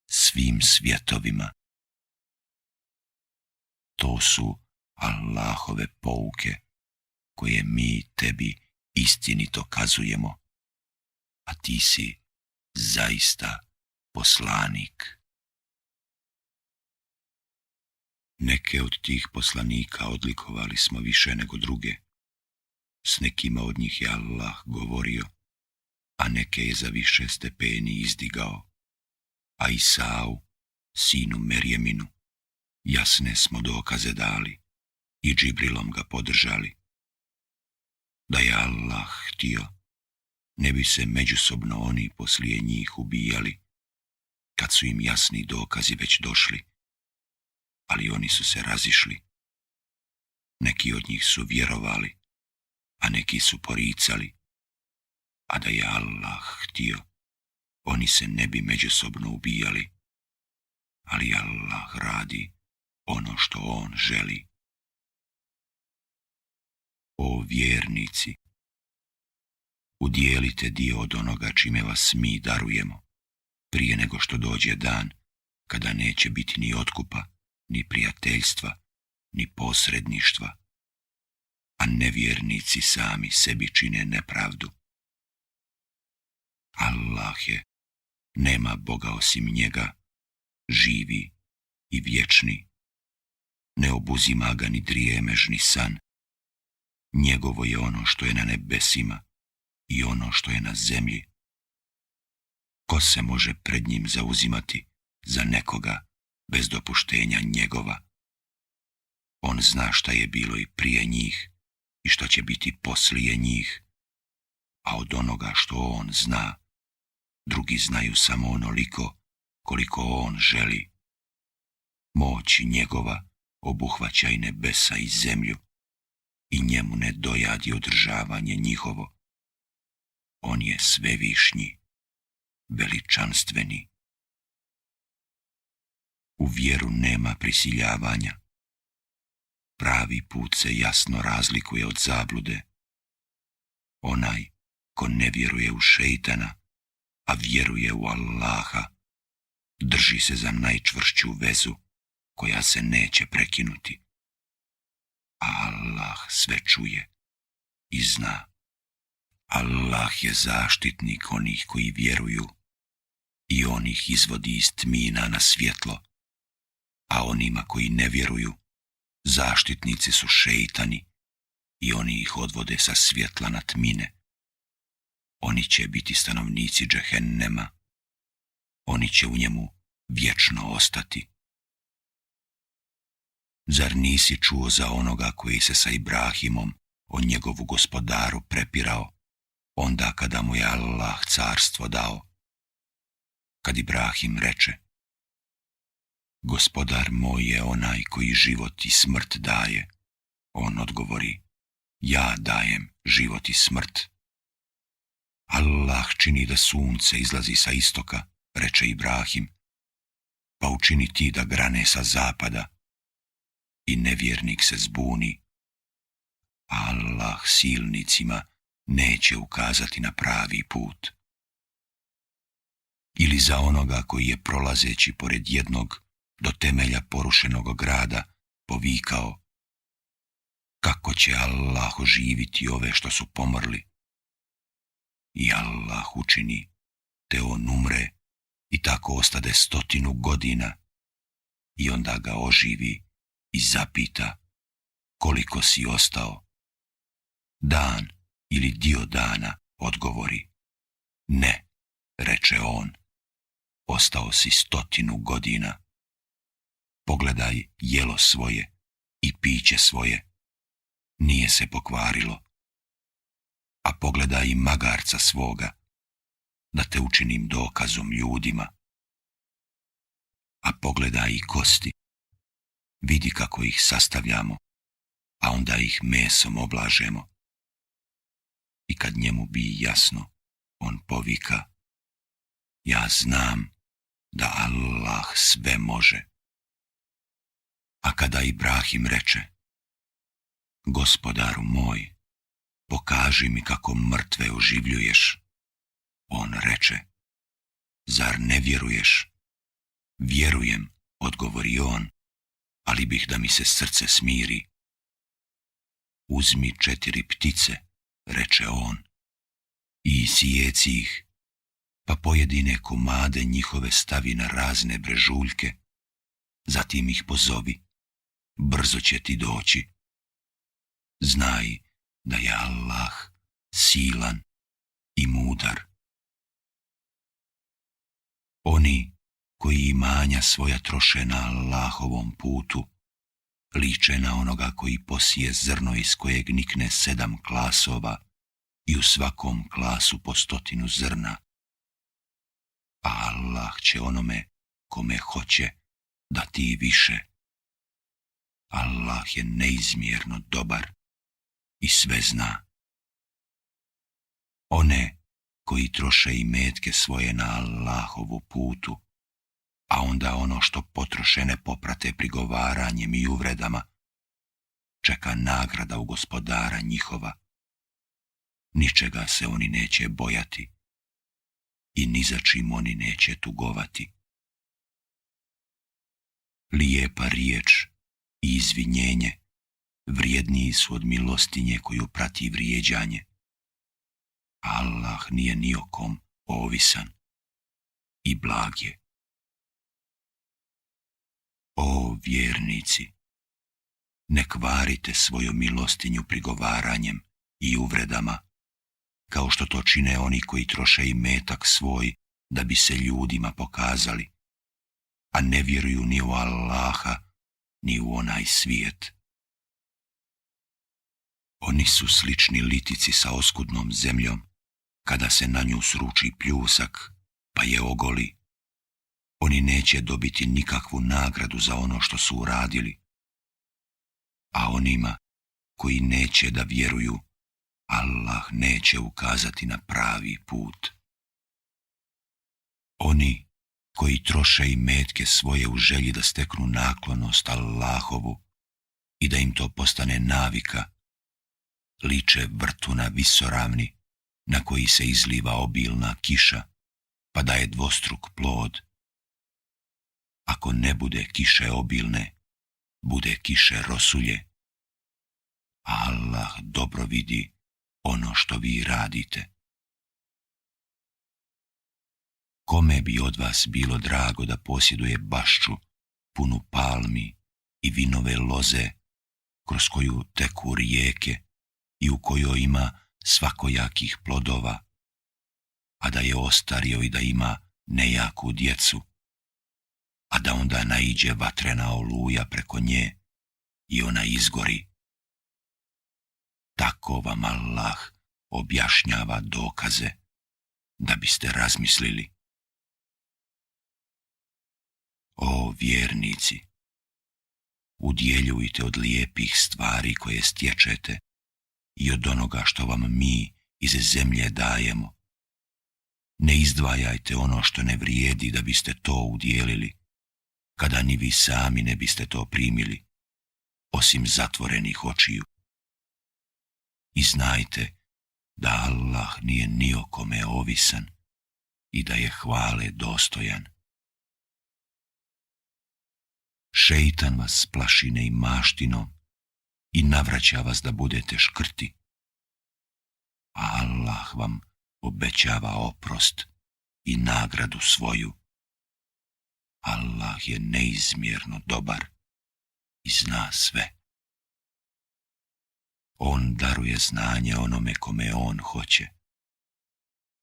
svim svjetovima. To su Allahove pouke koje mi tebi istinito kazujemo, a ti si zaista poslanik. Neke od tih poslanika odlikovali smo više nego druge. S nekima od njih je Allah govorio, a neke je za više stepeni izdigao. A Isau, sinu Merjeminu, jasne smo dokaze dali i Džibrilom ga podržali. Da je Allah htio, ne bi se međusobno oni poslije njih ubijali, kad su im jasni dokazi već došli. Ali oni su se razišli. Neki od njih su vjerovali, a neki su poricali. A da je Allah htio, oni se ne bi međusobno ubijali. Ali Allah radi ono što on želi. O vjernici, udijelite dio od onoga čime vas mi darujemo, prije nego što dođe dan kada neće biti ni otkupa, ni prijateljstva, ni posredništva, a nevjernici sami sebi čine nepravdu. Allah je, nema Boga osim njega, živi i vječni, ne obuzima ga ni drijemež ni san. Njegovo je ono što je na nebesima i ono što je na zemlji. Ko se može pred njim zauzimati za nekoga bez dopuštenja njegova? On zna šta je bilo i prije njih i što će biti poslije njih, a od onoga što on zna, drugi znaju samo onoliko koliko on želi. Moći njegova obuhvaća i nebesa i zemlju i njemu ne dojadi održavanje njihovo. On je svevišnji, veličanstveni. U vjeru nema prisiljavanja. Pravi put se jasno razlikuje od zablude. Onaj ko ne vjeruje u šeitana, a vjeruje u Allaha, drži se za najčvršću vezu koja se neće prekinuti. A Allah sve čuje i zna. Allah je zaštitnik onih koji vjeruju i on ih izvodi iz tmina na svjetlo, a onima koji ne vjeruju zaštitnici su šeitani i oni ih odvode sa svjetla na tmine. Oni će biti stanovnici džehennema. Oni će u njemu vječno ostati. Zar nisi čuo za onoga koji se sa Ibrahimom o njegovu gospodaru prepirao, onda kada mu je Allah carstvo dao? Kad Ibrahim reče: Gospodar moj je onaj koji život i smrt daje, on odgovori: ja dajem život i smrt. Allah čini da sunce izlazi sa istoka, reče Ibrahim, pa učini ti da grane sa zapada. I nevjernik se zbuni. Allah silnicima neće ukazati na pravi put. Ili za onoga koji je prolazeći pored jednog do temelja porušenog grada povikao: kako će Allah oživiti ove što su pomrli? I Allah učini, te on umre i tako ostade 100 godina i onda ga oživi i zapita: koliko si ostao? Dan ili dio dana, odgovori: ne, reče on, ostao si 100 godina. Pogledaj jelo svoje i piće svoje, nije se pokvarilo. A pogledaj i magarca svoga, da te učinim dokazom ljudima. A pogledaj i kosti, vidi kako ih sastavljamo, a onda ih mesom oblažemo. I kad njemu bi jasno, on povika: ja znam da Allah sve može. A kada Ibrahim reče: gospodaru moj, pokaži mi kako mrtve oživljuješ, on reče: zar ne vjeruješ? Vjerujem, odgovori on, ali bih da mi se srce smiri. Uzmi 4 ptice, reče on, i sjeci ih, pa pojedine komade njihove stavi na razne brežuljke, zatim ih pozovi, brzo će ti doći. Znaj da je Allah silan i mudar. Oni koji imanja svoja troše na Allahovom putu, liče na onoga koji posije zrno iz kojeg nikne 7 klasova i u svakom klasu po 100 zrna. A Allah će onome kome hoće dati više. Allah je neizmjerno dobar i sve zna. One koji troše imetke svoje na Allahovu putu, a onda ono što potroše ne poprate prigovaranjem i uvredama, čeka nagrada u gospodara njihova. Ničega se oni neće bojati i ni za čim oni neće tugovati. Lijepa riječ i izvinjenje vrijedniji su od milostinje koju prati vrijeđanje. Allah nije ni o kom ovisan i blag je. O vjernici, ne kvarite svoju milostinju prigovaranjem i uvredama, kao što to čine oni koji troše imetak svoj da bi se ljudima pokazali, a ne vjeruju ni u Allaha, ni u onaj svijet. Oni su slični litici sa oskudnom zemljom kada se na nju sruči pljusak, pa je ogoli, oni neće dobiti nikakvu nagradu za ono što su uradili. A onima koji neće da vjeruju, Allah neće ukazati na pravi put. Oni koji troše imetke svoje u želji da steknu naklonost Allahovu i da im to postane navika, liče vrtu na visoravni na koji se izliva obilna kiša, pa daje dvostruk plod. Ako ne bude kiše obilne, bude kiše rosulje. Allah dobro vidi ono što vi radite. Kome bi od vas bilo drago da posjeduje bašču punu palmi i vinove loze, kroz koju teku rijeke i u kojoj ima svakojakih plodova, a da je ostario i da ima nejaku djecu, a da onda naiđe vatrena oluja preko nje i ona izgori. Tako vam Allah objašnjava dokaze da biste razmislili. O vjernici, udjeljujte od lijepih stvari koje stječete i od onoga što vam mi iz zemlje dajemo. Ne izdvajajte ono što ne vrijedi da biste to udjelili, kada ni vi sami ne biste to primili, osim zatvorenih očiju. I znajte da Allah nije ni o kome ovisan i da je hvale dostojan. Šeitan vas plaši neimaštinom i navraća vas da budete škrti, a Allah vam obećava oprost i nagradu svoju. Allah je neizmjerno dobar i zna sve. On daruje znanje onome kome on hoće,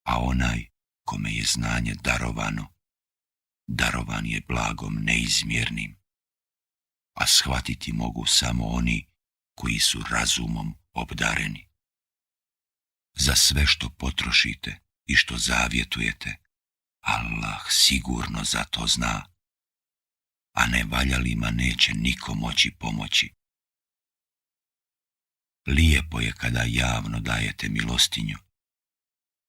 a onaj kome je znanje darovano, darovan je blagom neizmjernim, a shvatiti mogu samo oni koji su razumom obdareni. Za sve što potrošite i što zavjetujete, Allah sigurno za to zna, a nevaljalima neće niko moći pomoći. Lijepo je kada javno dajete milostinju,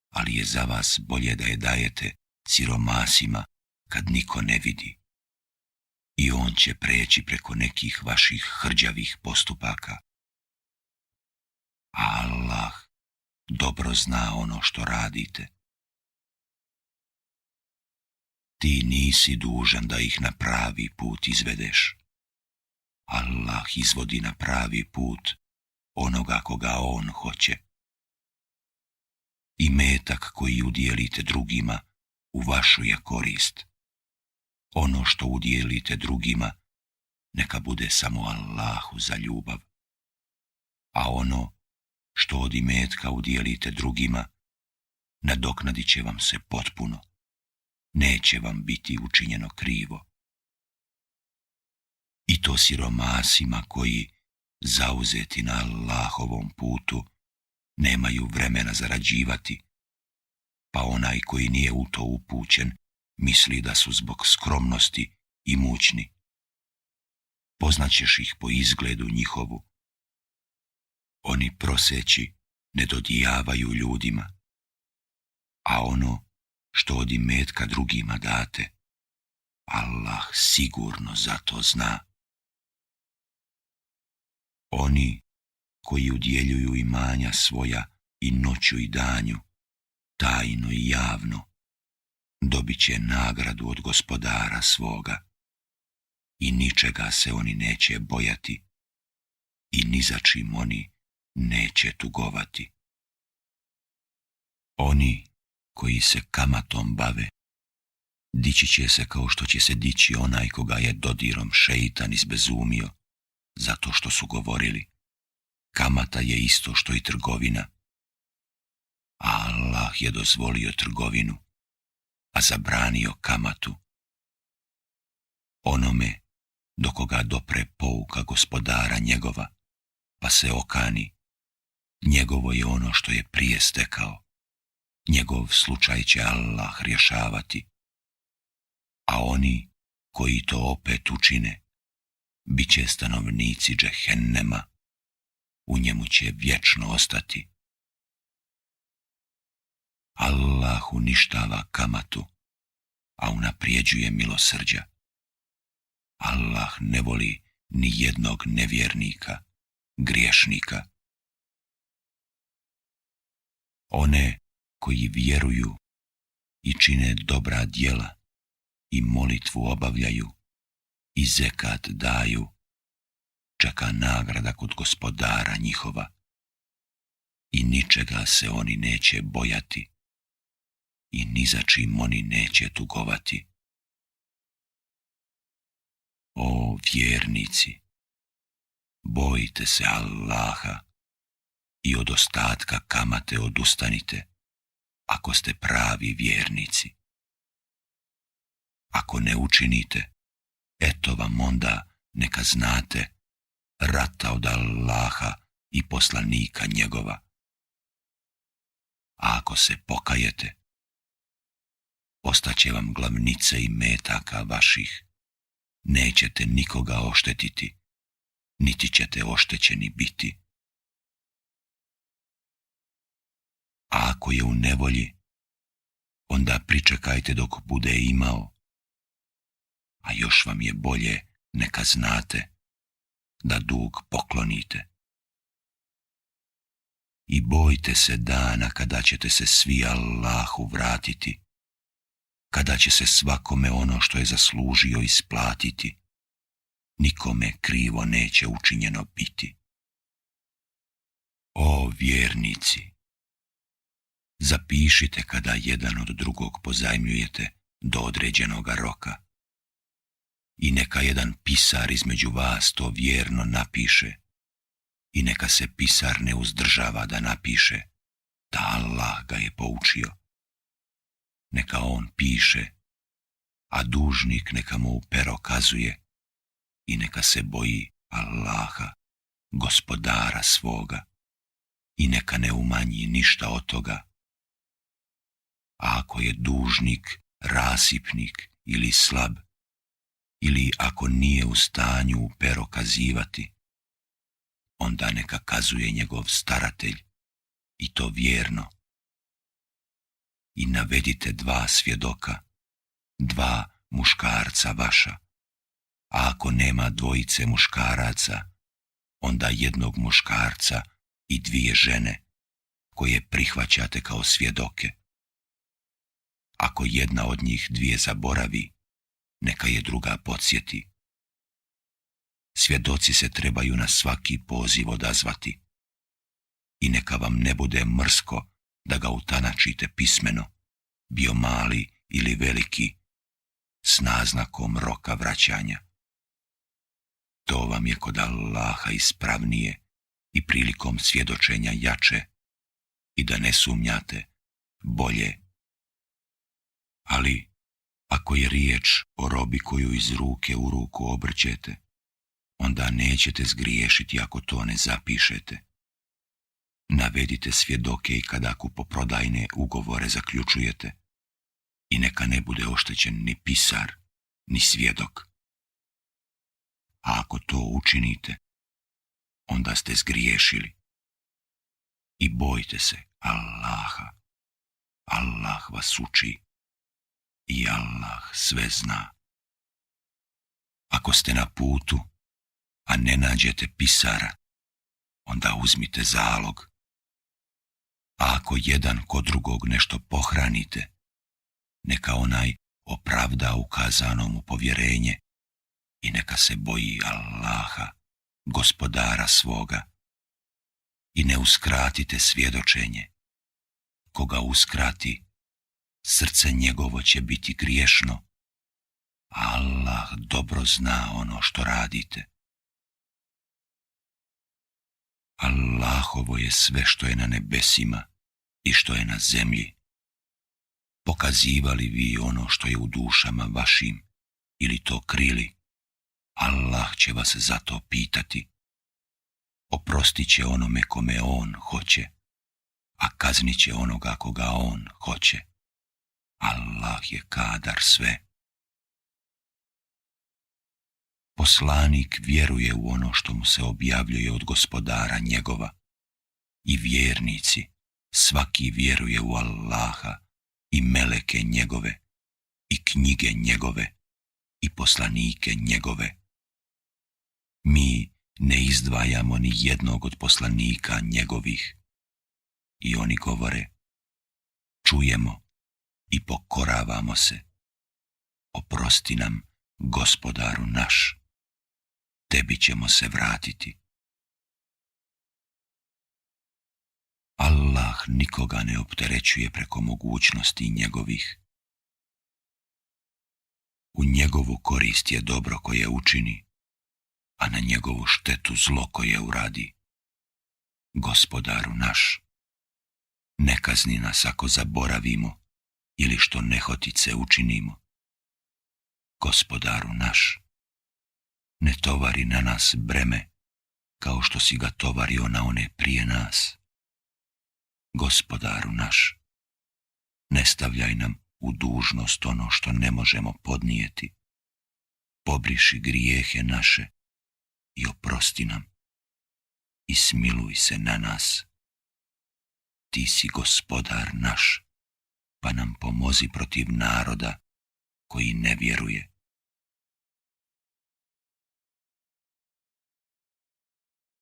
ali je za vas bolje da je dajete siromasima kad niko ne vidi. I on će preći preko nekih vaših hrđavih postupaka. A Allah dobro zna ono što radite. Ti nisi dužan da ih na pravi put izvedeš. Allah izvodi na pravi put onoga koga on hoće. Imetak koji udjelite drugima u vašu je korist. Ono što udjelite drugima neka bude samo Allahu za ljubav. A ono što od imetka udjelite drugima nadoknadit će vam se potpuno. Neće vam biti učinjeno krivo. I to siromasima koji, zauzeti na Allahovom putu, nemaju vremena zarađivati, pa onaj koji nije u to upućen misli da su zbog skromnosti imućni. Poznaćeš ih po izgledu njihovu. Oni proseći ne dodijavaju ljudima, a ono što od imetka drugima date, Allah sigurno za to zna. Oni koji udjeljuju imanja svoja i noću i danju, tajno i javno, dobit će nagradu od gospodara svoga i ničega se oni neće bojati i ni za čim oni neće tugovati. Oni koji se kamatom bave, dići će se kao što će se dići onaj koga je dodirom šeitan izbezumio, zato što su govorili: kamata je isto što i trgovina. A Allah je dozvolio trgovinu, a zabranio kamatu. Onome do koga dopre pouka gospodara njegova, pa se okani, njegovo je ono što je prije stekao, njegov slučaj će Allah rješavati, a oni koji to opet učine, bit će stanovnici džehennema, u njemu će vječno ostati. Allah uništava kamatu, a unaprijeđuje milosrđa. Allah ne voli ni jednog nevjernika, griješnika. One koji vjeruju i čine dobra djela i molitvu obavljaju i zekat daju, čeka nagrada kod gospodara njihova i ničega se oni neće bojati i ni za čim oni neće tugovati. O vjernici, bojite se Allaha i od ostatka kamate odustanite, ako ste pravi vjernici. Ako ne učinite, eto vam onda neka znate rata od Allaha i poslanika njegova. A ako se pokajete, ostaće vam glavnice i metaka vaših. Nećete nikoga oštetiti, niti ćete oštećeni biti. A ako je u nevolji, onda pričekajte dok bude imao, a još vam je bolje neka znate da dug poklonite. I bojte se dana kada ćete se svi Allahu vratiti, kada će se svakome ono što je zaslužio isplatiti, nikome krivo neće učinjeno biti. O vjernici, zapišite kada jedan od drugog pozajmljujete do određenoga roka i neka jedan pisar između vas to vjerno napiše i neka se pisar ne uzdržava da napiše da Allah ga je poučio. Neka on piše, a dužnik neka mu u pero kazuje i neka se boji Allaha, gospodara svoga, i neka ne umanji ništa od toga. A ako je dužnik rasipnik ili slab, ili ako nije u stanju u pero kazivati, onda neka kazuje njegov staratelj, i to vjerno. I navedite 2 svjedoka, 2 muškarca vaša, a ako nema 2 muškaraca, onda 1 muškarca i 2 žene, koje prihvaćate kao svjedoke. Ako jedna od njih 2 zaboravi, neka je druga podsjeti. Svjedoci se trebaju na svaki poziv odazvati i neka vam ne bude mrsko da ga utanačite pismeno, bio mali ili veliki, s naznakom roka vraćanja. To vam je kod Allaha ispravnije i prilikom svjedočenja jače, i da ne sumnjate, bolje. Ali ako je riječ o robi koju iz ruke u ruku obrćete, onda nećete zgriješiti ako to ne zapišete. Navedite svjedoke i kada kupoprodajne ugovore zaključujete i neka ne bude oštećen ni pisar, ni svjedok. A ako to učinite, onda ste zgriješili. I bojte se Allaha. Allah vas uči i Allah sve zna. Ako ste na putu, a ne nađete pisara, onda uzmite zalog. A ako jedan kod drugog nešto pohranite, neka onaj opravda ukazano mu povjerenje i neka se boji Allaha, gospodara svoga. I ne uskratite svjedočenje. Koga uskrati, srce njegovo će biti griješno, a Allah dobro zna ono što radite. Allahovo je sve što je na nebesima i što je na zemlji. Pokazivali vi ono što je u dušama vašim ili to krili, Allah će vas za to pitati. Oprostit će onome kome on hoće, a kaznit će onoga koga on hoće. Allah je kadar sve. Poslanik vjeruje u ono što mu se objavljuje od Gospodara njegova i vjernici, svaki vjeruje u Allaha i meleke njegove i knjige njegove i poslanike njegove. Mi ne izdvajamo ni jednog od poslanika njegovih. I oni govore, čujemo i pokoravamo se. Oprosti nam, Gospodaru naš, tebi ćemo se vratiti. Allah nikoga ne opterećuje preko mogućnosti njegovih. U njegovu korist je dobro koje učini, a na njegovu štetu zlo koje uradi. Gospodaru naš, ne kazni nas ako zaboravimo ili što nehotice učinimo. Gospodaru naš, ne tovari na nas breme kao što si ga tovario na one prije nas. Gospodaru naš, ne stavljaj nam u dužnost ono što ne možemo podnijeti. Pobriši grijehe naše i oprosti nam i smiluj se na nas. Ti si Gospodar naš, pa nam pomozi protiv naroda koji ne vjeruje.